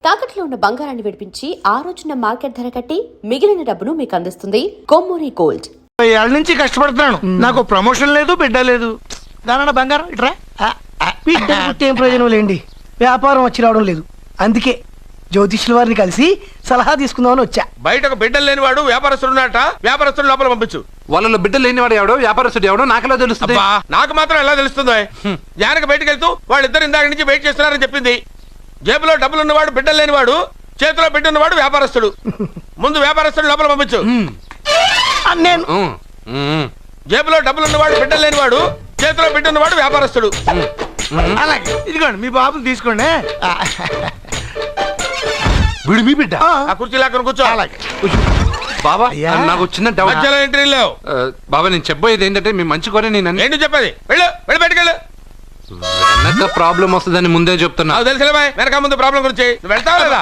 తాకట్లో ఉన్న బంగారాన్ని విడిపించి ఆ రోజున మార్కెట్ ధర కట్టి మిగిలిన డబ్బును మీకు అందిస్తుంది కొమ్మూరి గోల్డ్. ఏళ్ళ నుంచి కష్టపడుతున్నాను, నాకు ప్రమోషన్ లేదు, బిడ్డ లేదు. దానన్న బంగారం ఇట్రా. బిడ్డ పుట్టి ఏం ప్రయోజనం లేండి, వ్యాపారం వచ్చి రావడం లేదు. అందుకే జ్యోతిష్యుల వారిని కలిసి సలహా తీసుకుందామని వచ్చా. బయటకు బిడ్డలు లేనివాడు వ్యాపారస్తుడు ఉన్నట, వ్యాపారస్తుడు లోపల పంపించు. వాళ్ళలో బిడ్డలు లేనివాడు ఎవడో వ్యాపారస్తుడు ఎవడో నాకెలా తెలుస్తుంది? నాకు మాత్రం ఎలా తెలుస్తుందో? జానక బయటకు వెళ్తూ వాళ్ళిద్దరు ఇందాక నుంచి వెయిట్ చేస్తున్నారని చెప్పింది. జేబులో డబ్బులు ఉన్నవాడు బిడ్డలు లేనివాడు, చేతిలో బిడ్డ ఉన్నవాడు వ్యాపారస్తుడు. ముందు వ్యాపారస్తుడు లోపల పంపించు. నేను జేబులో డబ్బులు ఉన్నవాడు బిడ్డలు లేనివాడు, చేతిలో బిడ్డ ఉన్నవాడు వ్యాపారస్తుడు. అలాగే ఇదిగోండి మీ బాబుని తీసుకోండి. వీడు మీ బిడ్డ? ఆ కుర్చీ లాక్కను కూర్చో. బాబా నాకు చిన్న డౌట్. మధ్యలో ఎంట్రీ లేవు. బాబా నేను చెప్పబోయేది ఏంటంటే మీ మంచి కోరే నేను ఏంటి చెప్పేది? వెళ్ళు వెళ్ళి బయటకెళ్ళు. వెనక ప్రాబ్లం వస్తుందని ముందే చెప్తున్నా. నాకు తెలుసులే బాయ్, వెనక ముందు ప్రాబ్లం గురించి. నువ్వు వెళ్తావా లేదా?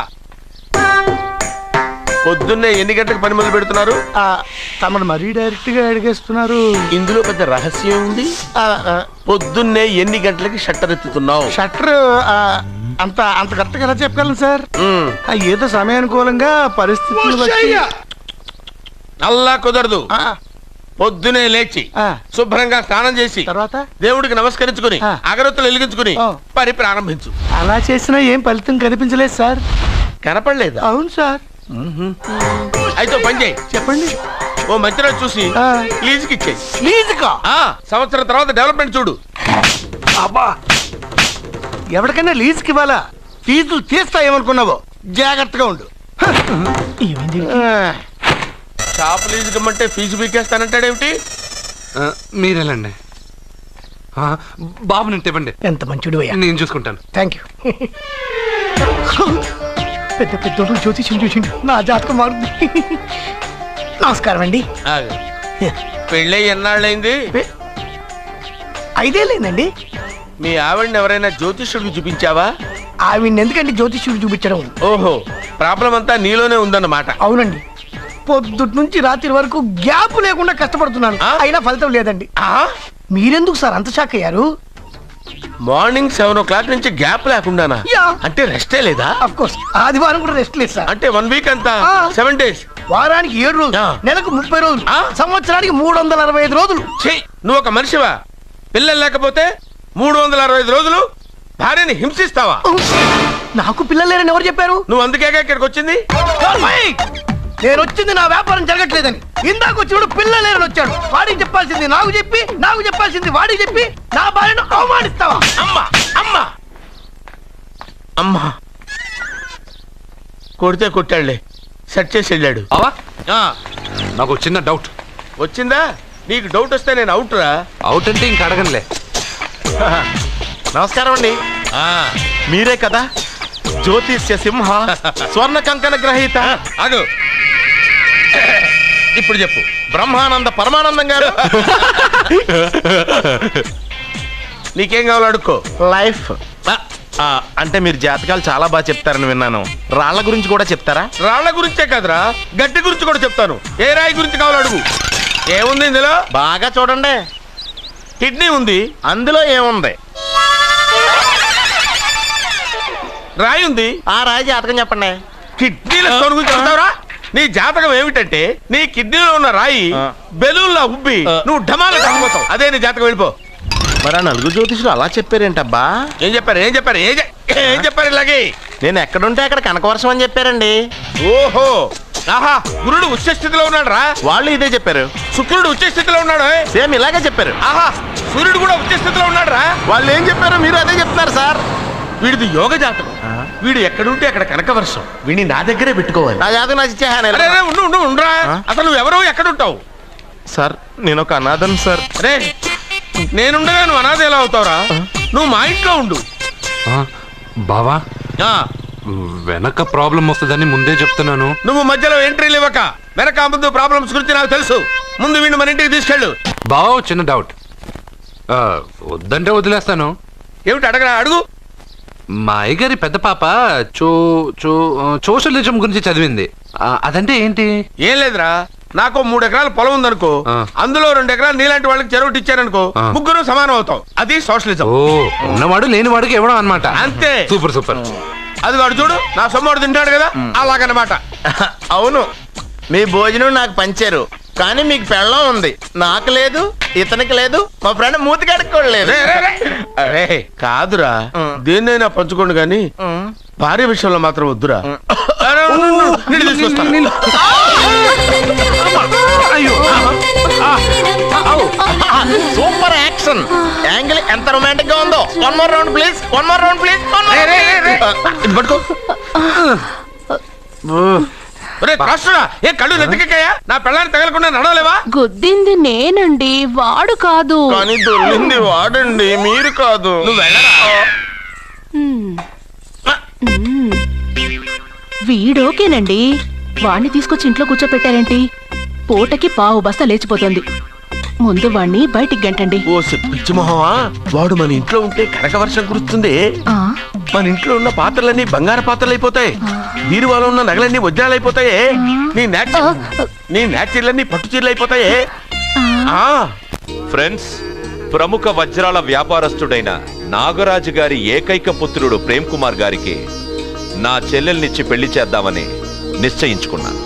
పొద్దున్నే ఎన్ని గంటలకు పని మొదలు పెడుతున్నారు? తమను మరీ డైరెక్ట్ గా అడిగేస్తున్నారు. ఇందులో పెద్ద రహస్యం ఉంది. పొద్దున్నే ఎన్ని గంటలకి షట్టర్ ఎత్తుతున్నావు? షట్టర్ అంత అంత కరెక్ట్గా ఎలా చెప్పగలను సార్? ఏదో సమయానుకూలంగా పరిస్థితులు బట్టి. అల్లా కుదరదు. పొద్దునే లేచి శుభ్రంగా స్నానం చేసి తర్వాత దేవుడికి నమస్కరించుకుని అగరత్తులు వెలిగించుకుని పని ప్రారంభించు. అలా చేసినా ఏం ఫలితం కనిపించలేదు సార్. కనపడలేదు? అవును సార్. అయితే పని చేయి. చెప్పండి. ఓ మంచి రోజు చూసి లీజుకి ఇచ్చేయి. లీజుకా? సంవత్సరం తర్వాత డెవలప్మెంట్ చూడు. అబ్బా, ఎవరికైనా లీజుకి ఇవ్వాలా? ఫీజులు తీస్తాయేమనుకున్నావో, జాగ్రత్తగా ఉండు. షాప్ లీజుకి ఇమ్మంటే ఫీజు పీకేస్తానంటాడేమిటి? మీరేలండి బాబు, నేను ఇవ్వండి. ఎంత మంచిడు అయ్యా, నేను చూసుకుంటాను. Thank you. పెద్ద పెద్దోడు జ్యోతిష్యం చూసిండు, నా జాతకం మారుంది. నమస్కారం అండి. పెళ్ళై ఎన్నాళ్ళైంది? 5 ఏళ్ళైందండి. మీ ఆవిడని ఎవరైనా జ్యోతిష్యుడికి చూపించావా? ఆవిడ ఎందుకండి జ్యోతిష్యుడు చూపించడం? ఓహో, ప్రాబ్లం అంతా నీలోనే ఉందన్నమాట. అవునండి, పొద్దుటి నుంచి రాత్రి వరకు గ్యాప్ లేకుండా కష్టపడుతున్నాను, అయినా ఫలితం లేదండి. మీరెందుకు సార్ అంత షాక్ అయ్యారు? మార్నింగ్ 7 o'clock నుంచి గ్యాప్ లేకుండానా? అంటే రెస్టే లేదా? ఆఫ్ కోర్స్, ఆదివారం కూడా రెస్ట్ లేదు సార్. అంటే 1 వీక్ అంతా 7 days. వారానికి 7 రోజులు, నెలకు 30 రోజులు, సంవత్సరానికి 365 రోజులు. నువ్వు ఒక మనిషివా? పిల్లలు లేకపోతే 365 రోజులు భార్యని హింసిస్తావా? నాకు పిల్లలు లేరని ఎవరు చెప్పారు? నువ్వు అందుకేగా ఇక్కడికి వచ్చింది. నేను వచ్చింది నా వ్యాపారం జరగట్లేదని. ఇందాక వచ్చినప్పుడు పిల్లలు లేరని వచ్చాడు. వాడికి చెప్పాల్సింది నాకు చెప్పి, నాకు చెప్పాల్సింది వాడికి చెప్పి నా భార్యను అవమానిస్తావా? అమ్మా అమ్మా అమ్మా, కొడితే కొట్టాడులే, సెట్ చేసి వెళ్ళాడు. నాకు చిన్న డౌట్ వచ్చిందా? నీకు డౌట్ వస్తే నేను అవుట్ రా. అవుట్ అంటే ఇంక అడగనులే. నమస్కారం అండి. మీరే కదా జ్యోతిష్య సింహ స్వర్ణ కంకణ గ్రహీత? అదు ఇప్పుడు చెప్పు. బ్రహ్మానంద పరమానందం గారు నీకేం కావాలో అడుక్కో. లైఫ్ అంటే మీరు జాతకాలు చాలా బాగా చెప్తారని విన్నాను. రాళ్ల గురించి కూడా చెప్తారా? రాళ్ల గురించే కదరా, గట్టి గురించి కూడా చెప్తాను. ఏ రాయి గురించి కావాలో అడుగు. ఏముంది ఇందులో? బాగా చూడండి. కిడ్నీ ఉంది. అందులో ఏముంది? రాయి ఉంది. ఆ రాయి జాతకం చెప్పండి. కిడ్నీల స్టోన్ గురించి చెప్తావురా? నీ జాతకం ఏమిటంటే నీ కిడ్నీలో ఉన్న రాయి బెలూన్లా ఉబ్బి నువ్వు ఢమాల చచ్చిపోతావు. అదే నీ జాతకం. వెళ్ళిపో. మరి ఆ 4 జ్యోతిషులు అలా చెప్పారేంటబ్బా? ఏం చెప్పారు? ఏం చెప్పారు? ఏం చెప్పారు? ఇలాగే నేను ఎక్కడుంటే అక్కడ కనకవర్షం అని చెప్పారండి. ఓహో, ఆహా, గురుడు ఉచ్చ స్థితిలో ఉన్నాడు రా. వాళ్ళు ఇదే చెప్పారు. శుక్రుడు ఉచ్చ స్థితిలో ఉన్నాడు. సేమ్ ఇలాగే చెప్పారు. ఆహా, సూర్యుడు కూడా ఉచ్చ స్థితిలో ఉన్నాడు రా. వాళ్ళు ఏం చెప్పారు మీరు అదే చెప్తున్నారు సార్. వీడిది యోగ జాతకం. వీడు ఎక్కడుంటే అక్కడ కనకవర్షం. వీడిని నా దగ్గరే పెట్టుకోవాలి. నా జాతకం నాకు ఇచ్చేహాను. ఉండరా, అసలు నువ్వెవరో ఎక్కడుంటావు? సార్ నేను ఒక అనాథను సార్. అరే, నేనుండగా నువ్వు అనాథ ఎలా అవుతావురా? నువ్వు మా ఇంట్లో ఉండు. బావా, వెనక ప్రాబ్లం వస్తుందని ముందే చెప్తున్నాను. నువ్వు మధ్యలో ఎంట్రీలు ఇవ్వక. వెనక ముందు ప్రాబ్లమ్స్ గురించి నాకు తెలుసు. ముందు వీడిని మన ఇంటికి తీసుకెళ్ళు. బావా, చిన్న డౌట్. వద్దంటే వదిలేస్తాను. ఏమిటి అడగరా? అడుగు. మా అయ్యగారి పెద్ద పాప సోషలిజం గురించి చదివింది. అదంటే ఏంటి? ఏం లేదురా, నాకు 3 ఎకరాల పొలం ఉందనుకో, అందులో 2 ఎకరాలు నీలాంటి వాళ్ళకి చెరువు ఇచ్చారనుకో, ముగ్గురు సమానం అవుతాం. అది సోషలిజం. ఉన్నవాడు లేనివాడికి ఇవ్వడం అన్నమాట. అంతే. Super super. అది వాడు చూడు, నా సొమ్మడు తింటాడు కదా, అలాగనమాట. అవును, మీ భోజనం నాకు పంచారు, కానీ మీకు పెళ్ళం ఉంది, నాకు లేదు, ఇతనికి లేదు, మా ఫ్రెండ్ మూతి కడుక్కోలేదు. అరే కాదురా, దేన్నైనా పంచుకోండి కానీ భార్య విషయంలో మాత్రం వద్దురా. నీళ్ళు తీసుకొస్తాను. సూపర్ యాక్షన్ యాంగిల్ ఎంత రొమాంటిక్ గా ఉందో. One more round please, one more round please. ఇది పట్టుకో. ఏ కళ్ళు నెత్తికెక్కాయా? నా పెళ్ళాన్ని తగలకుండా నడవలేవా? గుద్దింది నేనండి, వాడు కాదు. కానీ దొల్లింది వాడండి, మీరు కాదు. నువ్వు వెళ్ళరా? వీడోకేనండి, వాణ్ణి తీసుకొచ్చి ఇంట్లో కూర్చోపెట్టారేంటి? పూటకి పావు బస్తా లేచిపోతుంది. ముందు వాణ్ణి బయటికి గంటండి. ఓ పిచ్చి మొహమా, వాడు మన ఇంట్లో ఉంటే కనక వర్షం కురుస్తుంది. మన ఇంట్లో ఉన్న పాత్రలన్నీ బంగారు పాత్రలు అయిపోతాయి, బీరువాలో ఉన్న నగలన్నీ వజ్రాలు అయిపోతాయి, నీ నాచీర్లన్నీ పట్టు చీరలు అయిపోతాయి. ఫ్రెండ్స్, ప్రముఖ వజ్రాల వ్యాపారస్తుడైన నాగరాజు గారి ఏకైక పుత్రుడు ప్రేమ్ కుమార్ గారికి నా చెల్లెల్నిచ్చి పెళ్లి చేద్దామని నిశ్చయించుకున్నాను.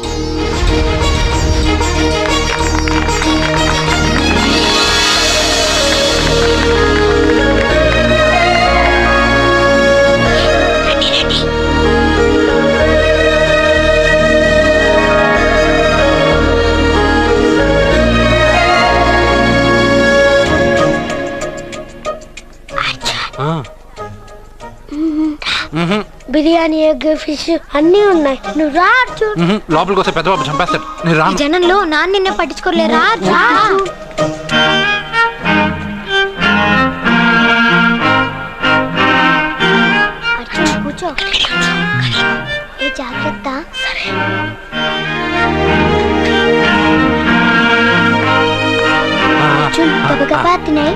బిర్యానీ, ఎగ్, ఫిష్ అన్నీ ఉన్నాయి. నువ్వు రా అర్జున్. లోపలికి వస్తే పెద్దబాబు చంపేస్తాడు. నేను ఈ రాను. జనంలో నాన్న నిన్నే పట్టించుకోలే. రా రా. అర్జున్ కూర్చో. ఏ జాగ్రత్త. అర్జున్ గబగబా తినే.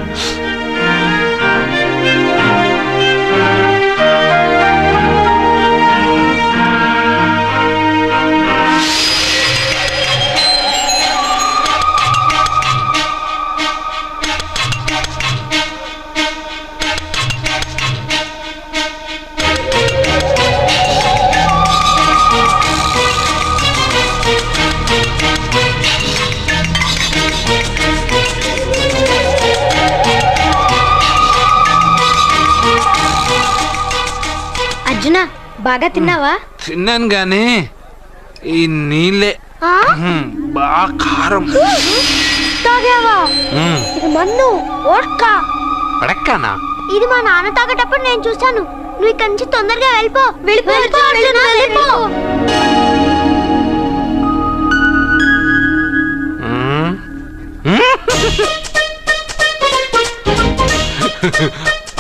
అర్జున, బాగా తిన్నావా? తిన్నాను గానీ ఈ నీళ్ళే బాగా కారం. తాగావా? ఇది మన్ను ఓడ్కా. పడక్కనా? ఇది మా నాన్న తాగేటప్పుడు నేను చూశాను. నువ్వు ఇక్కడి నుంచి తొందరగా వెళ్ళిపో. వెళ్ళిపో అర్జున, వెళ్ళిపో.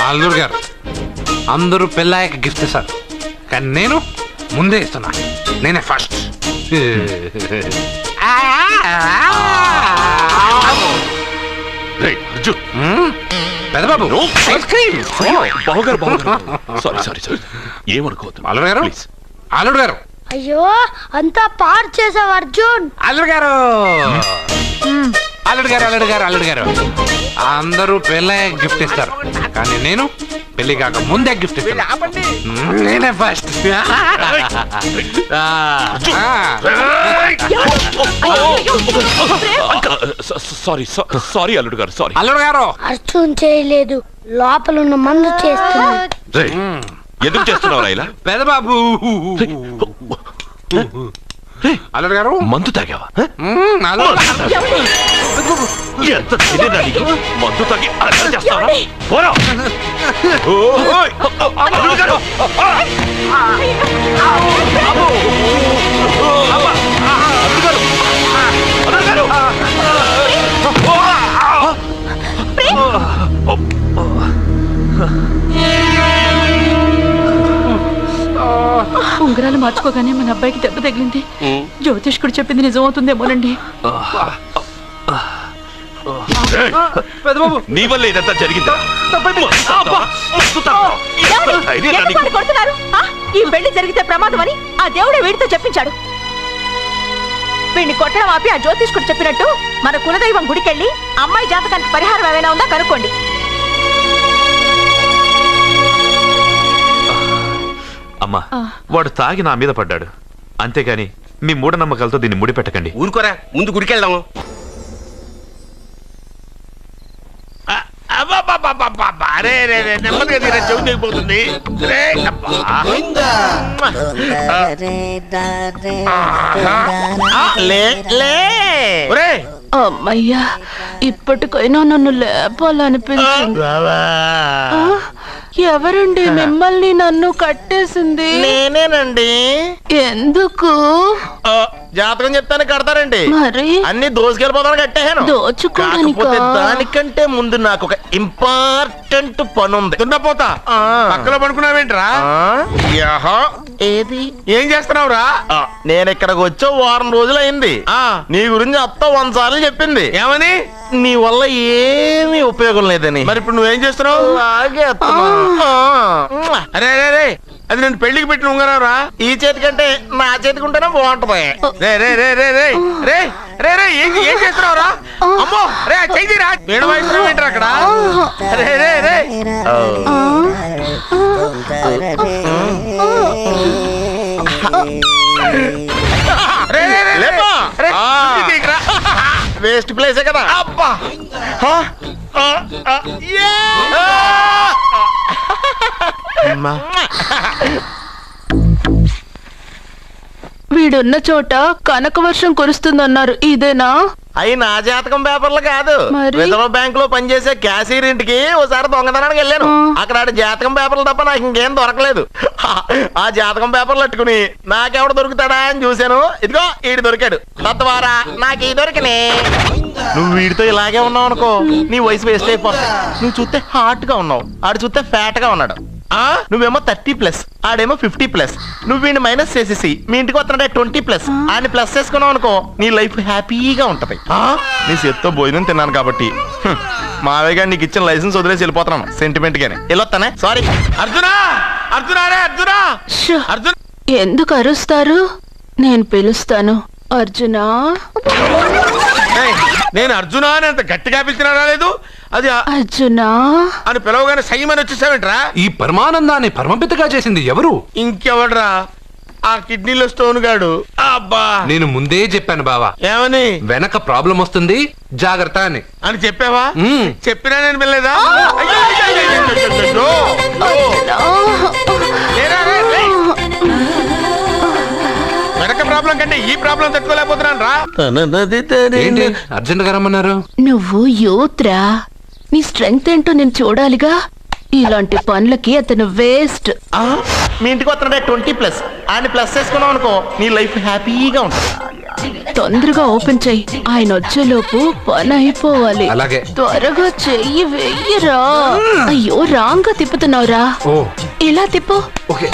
అల్లుడు గారు, అందరూ పెళ్ళాయక గిఫ్ట్ ఇస్తారు, కానీ నేను ముందే ఇస్తున్నా. నేనే ఫస్ట్. పెద్దబాబు ఐస్ క్రీమ్. ఏమనుకోవద్దు. అల్లుడు గారు, అల్లుడు గారు, అయ్యో, అంతా పాడు చేసావు అర్జున్. అల్లుడు గారు, అల్లుడు గారు, అల్లుడు గారు, అల్లుడు గారు, అందరూ పెళ్ళాయక గిఫ్ట్ ఇస్తారు, కానీ నేను పెళ్లి కాక ముందే గిఫ్ట్ ఇస్తాను. నేనే ఫస్ట్. సారీ అల్లుడు గారు, సారీ. అల్లుడు గారు, అర్జున్ చేయలేదు, లోపల ఉన్న మందు చేస్తున్నా. ఎందుకు చేస్తున్నావు ఇలా? పెద్దబాబు, అల్లుడు గారు, మందు తాగావా? అల్లుడు ఎంత తెలియదా నీకు? మందు తాగి అలా చేస్తావా? పోరా! ఓయ్! అల్లుడు గారు! అల్లుడు గారు! ఉంగరాలు మార్చుకోగానే మన అబ్బాయికి దెబ్బ తగిలింది. జ్యోతిష్కుడు చెప్పింది నిజమవుతుందేమోనండి. నీ వల్ల ఇదంతా జరిగిందా? ఈ పెళ్లి జరిగితే ప్రమాదం అని ఆ దేవుడే వీడితో చెప్పించాడు. వీడిని కొట్టడం ఆపి ఆ జ్యోతిష్కుడు చెప్పినట్టు మన కులదైవం గుడికెళ్ళి అమ్మాయి జాతకానికి పరిహారం ఏమైనా ఉందా కనుక్కోండి. అమ్మా వాడు తాగి నా మీద పడ్డాడు, అంతేగాని మీ మూఢనమ్మకాలతో దీన్ని ముడిపెట్టకండి. ఊరుకోరా, ముందు గుడికెళ్దాము. నెమ్మదిగా తీరా, చెవి తెగిపోతుంది. అమ్మయ్యా, ఇప్పటికైనా నన్ను లేపాలనిపించింది. ఆ, ఎవరండి మిమ్మల్ని నన్ను కట్టేసింది? నేనేనండి. ఎందుకు? జాతకం చెప్తాను కడతారండి. మరి అన్ని దోసుకెళ్ళిపోతాను కట్టేహాను. దోచుకోవడానికా? కాకపోతే దానికంటే ముందు నాకు ఒక ఇంపార్టెంట్ పని ఉంది. దున్నపోతా పక్కలో పడుకున్నావేంట్రా? ఏది? ఏం చేస్తున్నావురా? నేను ఇక్కడికి వచ్చే వారం రోజులు అయింది. నీ గురించి అత్త 100 సార్లు చెప్పింది. ఏమని? నీ వల్ల ఏమీ ఉపయోగం లేదని. మరి ఇప్పుడు నువ్వేం చేస్తున్నావు? అలాగే అరే అరే రే, అది నేను పెళ్లికి పెట్టిన ఉంగరారా? ఈ చేతి కంటే నా చేతికి ఉంటేనే బాగుంటది. రే రే రే రే రే రే రే రే ఏం చేస్తున్నావురా? అమ్మో రే, చెయ్యిరా. వేణు వయసు ఏంట్రా అక్కడ? రే రే రే వేస్ట్ ప్లేసే కదా. అబ్బా వీడున్న చోట కనక వర్షం కురుస్తుందన్నారు, ఇదేనా? అయి నా జాతకం పేపర్లు కాదు. మరి? రిజర్వ్ బ్యాంక్ లో పనిచేసే క్యాషియర్ ఇంటికి ఒకసారి దొంగతనానికి వెళ్ళాను. అక్కడ ఆడి జాతకం పేపర్లు తప్ప నాకు ఇంకేం దొరకలేదు. ఆ జాతకం పేపర్లు పట్టుకుని నాకెవడ దొరుకుతాడా అని చూశాను. ఇదిగో ఈడు దొరికాడు. తద్వారా నాకు ఈ దొరికినే. నువ్వు వీడితో ఇలాగే ఉన్నావు అనుకో, నీ వయసు వేస్ట్ అయిపోతుంది. నువ్వు చూస్తే హాట్ గా ఉన్నావు, ఆడు చూస్తే ఫ్యాట్ గా ఉన్నాడు. నువ్వేమో 30+, ఆడేమో 50+. నువ్వు వీడిని మైనస్ చేసేసి మీ ఇంటికి వస్తున్నాడే 20+, ఆడిని ప్లస్ చేసుకున్నావు అనుకో, నీ లైఫ్ హ్యాపీగా ఉంటది. నీ చేత్తో భోజనం తిన్నాను కాబట్టి మావయ్య గారు నీకు ఇచ్చిన లైసెన్స్ వదిలేసి వెళ్ళిపోతున్నాను సెంటిమెంట్ గానే. వెళ్ళొస్తానే. సారీ. అర్జునా, అర్జునా రే అర్జునా, షో, అర్జున్. ఎందుకు అరుస్తారు? నేను పిలుస్తాను. అర్జునా. నేను అర్జునా అని అంత గట్టిగా పిలిచినా రాలేదు. అది అర్జునా అని పిలవగానే సైమని వచ్చేసావేంట్రా? ఈ పరమానందాన్ని పరమపితగా చేసింది ఎవరు? ఇంకెవడ్రా? ఆ కిడ్నీలో స్టోన్ గాడు. అబ్బా, నేను ముందే చెప్పాను బావా, ఏమని? వెనక ప్రాబ్లం వస్తుంది, జాగ్రత్త అని. అని చెప్పావా? మ్మ్. చెప్పినా నేను వెళ్ళలేదా? అయ్యో, అయ్యో, అయ్యో, అయ్యో, అయ్యో, అయ్యో. లేరా, రే, రే. వెనక ప్రాబ్లం కంటే ఈ ప్రాబ్లం తట్టుకోలేకపోతున్నాను రా. ఏంటి అర్జెంట్ గా రమ్మన్నారు? నువ్వు యూత్రా, నీ స్ట్రెంగ్త్ ఏంటో నేను చూడాలిగా. ఇలాంటి పనులకి అతను వేస్ట్. మీ ఇంటికి వస్తున్నాడే 20+, ఆడిని ప్లస్ చేసుకున్నావు అనుకో, నీ లైఫ్ హ్యాపీగా ఉంటుంది. తొందరగా ఓపెన్ చెయ్యి, ఆయన వచ్చేలోపు పని అయిపోవాలి. అలాగే. త్వరగా చెయ్యి వెయ్యరా. అయ్యో, రాంగ్ గా తిప్పుతున్నావురా. ఓ, ఇలా తిప్పు. ఓకే.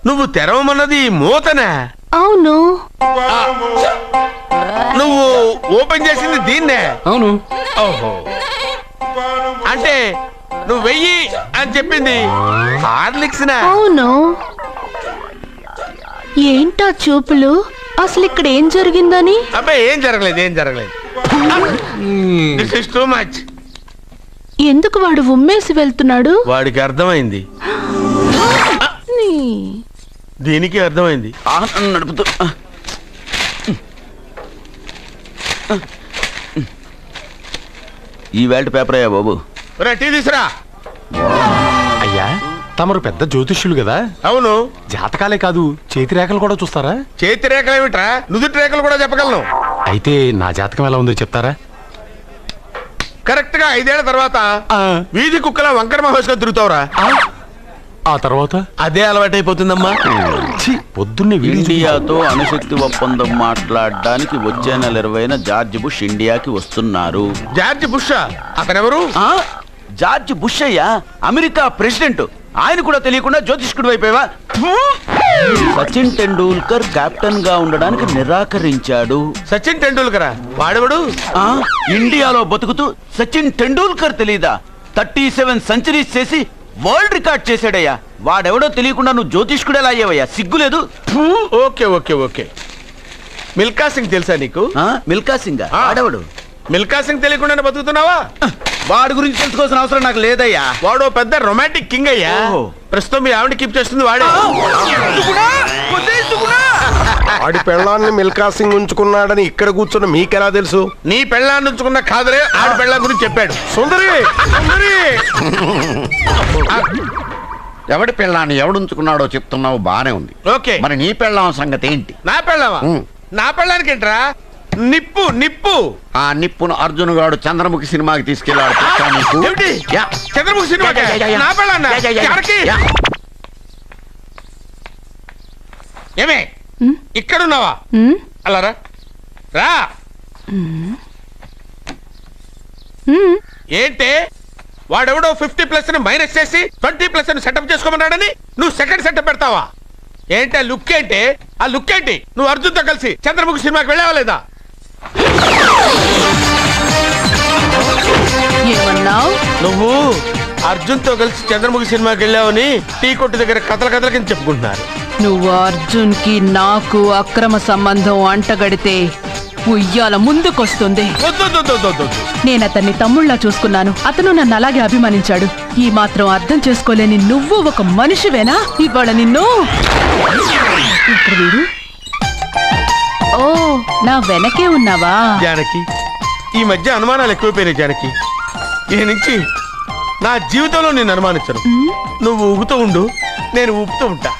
నువ్వు తెరవమన్నది మూతనే. అవును. నువ్వు ఓపెన్ చేసింది దీన్నే. అవును. ఓహో, అంటే నువ్వు వెయ్యి అని చెప్పింది హార్లిక్స్. అవును. ఏంటా చూపులు? అసలు ఇక్కడ ఏం జరిగిందని? అబ్బాయి ఏం జరగలేదు, ఏం జరగలేదు. This is too much. ఎందుకు వాడు ఉమ్మేసి వెళ్తున్నాడు? వాడికి అర్థమైంది, దీనికి అర్థమైంది. నడుపుతూ ఈ వేల్ట్ పేపర్ అయ్యా బాబు. టీ తీసురా. అయ్యా, తమరు పెద్ద జ్యోతిష్యులు కదా. అవును. జాతకాలే కాదు, చేతి రేఖలు కూడా చూస్తారా? చేతి రేఖలు ఏమిట్రా, నుదుటి రేఖలు కూడా చెప్పగలను. అయితే నా జాతకం ఎలా ఉందో చెప్తారా? కరెక్ట్ గా 5 ఏళ్ల తర్వాత వీధి కుక్కల వంకర మహోత్సవం తిరుగుతావురా. ఆ తర్వాత అదే అలవాటైపోతుందమ్మా. పొద్దున్నే ఇండియాతో అణుశక్తి ఒప్పందం మాట్లాడడానికి వచ్చే నెల 20న జార్జ్ బుష్ ఇండియాకి వస్తున్నారు. జార్జ్ బుషా? అతనెవరు? జార్జ్ బుష్ అయ్యా, అమెరికా ప్రెసిడెంట్. ఆయన కూడా తెలియకుండా జ్యోతిష్కుడు అయిపోయావా? సచిన్ టెండూల్కర్ కెప్టెన్ గా ఉండడానికి నిరాకరించాడు. సచిన్ టెండూల్కరా? వాడెవడు? ఇండియాలో బతుకుతూ సచిన్ టెండూల్కర్ తెలీదా? 37 సెంచరీస్ చేసి వరల్డ్ రికార్డ్ చేశాడయ్యా. వాడెవడో తెలియకుండా నువ్వు జ్యోతిష్కుడు ఎలా అయ్యావయ్యా? సిగ్గులేదు. Okay okay okay. Milkha Singh తెలుసా నీకు? మిల్కా సింగ్ ఆ. ఆడవడు మిల్కా సింగ్ తెలియకుండానే బతుకుతున్నావా? వాడి గురించి తెలుసుకోవాల్సిన అవసరం నాకు లేదయ్యా. వాడు పెద్ద రొమాంటిక్ కింగ్ అయ్యా. ఓహో. ప్రస్తుతం మీ ఆవిడ కీప్ చేస్తుంది వాడే. ఆడి పెళ్ళాన్ని మిల్కా సింగ్ ఉంచుకున్నాడని ఇక్కడ కూర్చున్న మీకెలా తెలుసు? నీ పెళ్ళాన్ని ఉంచుకున్న కాదరే ఆడి పెళ్ళాం గురించి చెప్పాడు. సుందరి సుందరి ఎవడి పెళ్ళాన్ని ఎవడుంచుకున్నాడో చెప్తున్నావు బానే ఉంది. ఓకే, మరి నీ పెళ్ళాం సంగతి ఏంటి? నా పెళ్ళావా? నా పెళ్ళానికి ఏంట్రా? నిప్పు నిప్పు. ఆ నిప్పును అర్జున్ గాడు చంద్రముఖి సినిమాకి తీసుకెళ్ళాడు. తెలుసా నీకు? ఏమిటి? యా. చంద్రముఖి సినిమా నా పెళ్ళాన్నా? ఎవరికి? ఏమే ఇక్కడున్నావా? అలా రా రా. ఏంటి వాడెవడో 50+ ని మైనస్ చేసి 20+ ని సెటప్ చేసుకోమన్నాడని నువ్వు సెకండ్ సెటప్ పెడతావా? ఏంటి ఆ లుక్ ఏంటి? ఆ లుక్ ఏంటి? నువ్వు అర్జున్తో కలిసి చంద్రముఖి సినిమాకి వెళ్ళావా లేదా? ఏమన్నావు? నువ్వు అర్జున్తో కలిసి చంద్రముఖి సినిమాకి వెళ్ళావని టీ కొట్టు దగ్గర కథల కింద చెప్పుకుంటున్నారు. నువ్వు అర్జున్ కి నాకు అక్రమ సంబంధం అంటగడితే ఉయ్యాల ముందుకొస్తుంది. నేను అతన్ని తమ్ముళ్లా చూసుకున్నాను. అతను నన్ను అలాగే అభిమానించాడు. ఈ మాత్రం అర్థం చేసుకోలేని నువ్వు ఒక మనిషివేనా? ఇవాళ నిన్ను వీడు. ఓ, నా వెనకే ఉన్నావా? జానకి, ఈ మధ్య అనుమానాలు ఎక్కువైపోయినాయి జానకి. ఈ నుంచి నా జీవితంలో నేను అనుమానించను. నువ్వు ఊగుతూ ఉండు, నేను ఊపుతూ ఉంటా.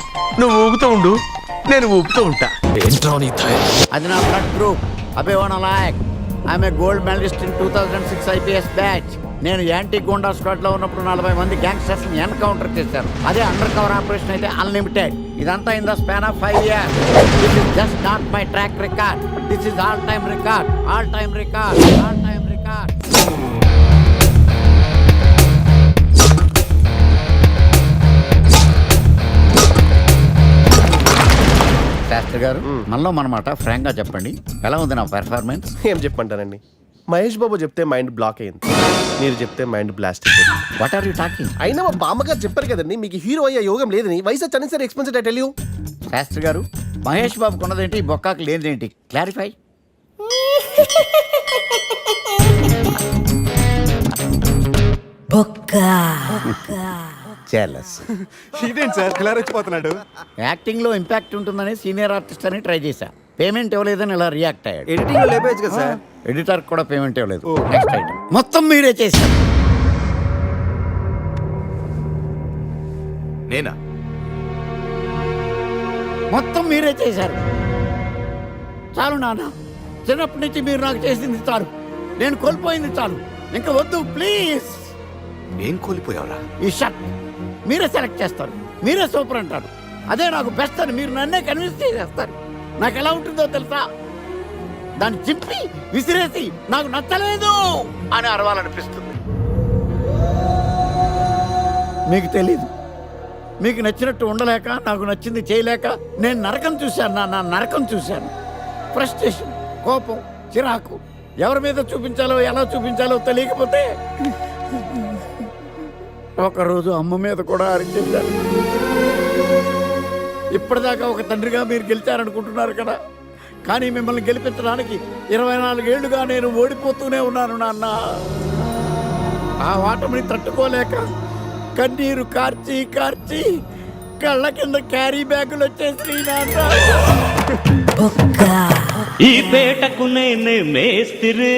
నువ్వు ఊగుతూ ఉండు, నేను ఊపుతూ ఉంటా. అది నా బ్లడ్ గ్రూప్. అభివానలాయక్. I'm a gold medallist in 2006 IPS batch. నేను యాంటీ గోండా స్క్వాడ్ లో ఉన్నప్పుడు 40 మంది గ్యాంగ్స్టర్స్ ని ఎన్కౌంటర్ చేశారు. అదే అండర్ కవర్ ఆపరేషన్ అయితే అన్లిమిటెడ్. ఇదంతా in the span of 5 years. This is just not my track record. This is all time record. All time record. All time record. Shastri garu, మనలో మనమాట Frank గా చెప్పండి, ఎలా ఉంది నా పెర్ఫార్మెన్స్? ఏం చెప్పంటానండి, మహేష్ బాబు చెప్తే మైండ్ బ్లాక్ అయింది, మీరు చెప్తే మైండ్ బ్లాస్ట్ అయిపోయింది. What are you talking? అయినా మా బామ్మగారు చెప్పారు కదండి మీకు హీరో అయ్యే యోగం లేదని. వయసు వచ్చని సార్ ఎక్స్పెన్సెడ్ టెల్ యూ. శాస్త్రి గారు, మహేష్ బాబు కొన్నదేంటి, బొక్కాకి లేనిదేంటి? క్లారిఫై. ఇదేంటి సార్ ఇలా రెచ్చిపోతున్నాడు? యాక్టింగ్ లో ఇంపాక్ట్ ఉంటుందని సీనియర్ ఆర్టిస్ట్ అని ట్రై చేశా. పేమెంట్ ఇవ్వలేదని ఇలా రియాక్ట్ అయ్యాడు. ఎడిటింగ్ లో లేపేయచ్చు కదా సార్. ఎడిటర్ కూడా పేమెంట్ ఇవ్వలేదు. నెక్స్ట్ ఐటమ్ మొత్తం మీరే చేశారు. నేనా? మొత్తం మీరే చేశారు. చాలు నాన్న, చిన్నప్పటి నుంచి మీరు నాకు చేసింది చాలు. నేను కోల్పోయింది చాలు. ఇంకా వద్దు ప్లీజ్. ఏం కోల్పోయావురా? ఈ షర్ట్ మీరే సెలెక్ట్ చేస్తారు, మీరే సూపర్ అంటారు. అదే నాకు బెస్ట్ అని మీరు నన్నే కన్విన్స్ చేసేస్తారు. నాకు ఎలా ఉంటుందో తెలుసా? దాన్ని చింపి విసిరేసి నాకు నచ్చలేదు అని అరవాలనిపిస్తుంది. మీకు తెలీదు, మీకు నచ్చినట్టు ఉండలేక, నాకు నచ్చింది చేయలేక నేను నరకం చూశాను. నా నరకం చూశాను. ఫ్రస్ట్రేషన్, కోపం, చిరాకు, ఎవరి మీద చూపించాలో ఎలా చూపించాలో తెలియకపోతే ఒకరోజు అమ్మ మీద కూడా అరిచేశాను. ఇప్పటిదాకా ఒక తండ్రిగా మీరు గెలిచారనుకుంటున్నారు కదా, కానీ మిమ్మల్ని గెలిపించడానికి 24 ఏళ్లుగా నేను ఓడిపోతూనే ఉన్నాను నాన్న. ఆ ఓటమిని తట్టుకోలేక కన్నీరు కార్చి కార్చి కళ్ళ కింద క్యారీ బ్యాగులు వచ్చేసి నాన్న. ఈ పేటకు నేనే మేస్తిరి,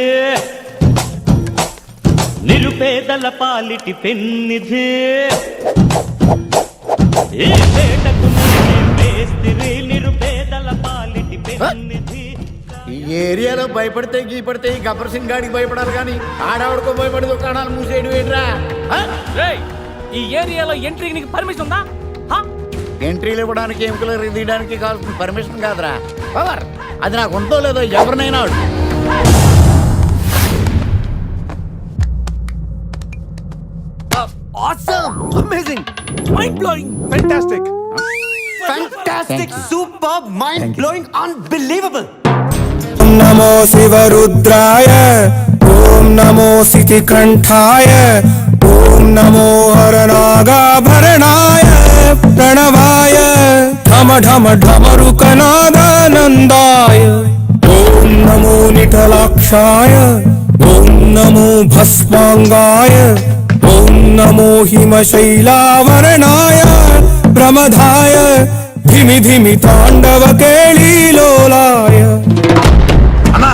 నిరుపేదల పాలిటి పెన్నిధి. ఈ పేటకు నేనే మేస్తిరి, నిరుపేదల పాలిటి పెన్నిధి. ఈ ఏరియాలో భయపడితే గీపడితే ఈ గబ్బర్ సింగ్ గాడికి భయపడాలి కానీ ఆడవాడికో భయపడి దుకాణాలు మూసేయడం ఏంట్రా? ఈ ఏరియాలో ఎంట్రీకి నీకు పర్మిషన్ ఉందా? ఎంట్రీలు ఇవ్వడానికి ఎముకలు తీయడానికి కావాల్సిన పర్మిషన్ కాదురా, పవర్. అది నాకు ఉందో లేదో ఎవరినైనా అడుగు. Awesome! Amazing! Mind-blowing! Fantastic! Fantastic! Superb! Mind-blowing! Unbelievable! नमो शिवरुद्राय, ओम नमो सितिकंठाय, ओम नमो हरनागाभरणाय प्रणवाय, ढम ढम ढमरुकनादानन्दाय నమో నిటలాక్షాయ ఓం నమో భస్మాంగాయ ఓం నమో హిమశైలావరణాయ ప్రమదాయ ధిమి ధిమి తాండవ కేళీలోలాయ. అన్నా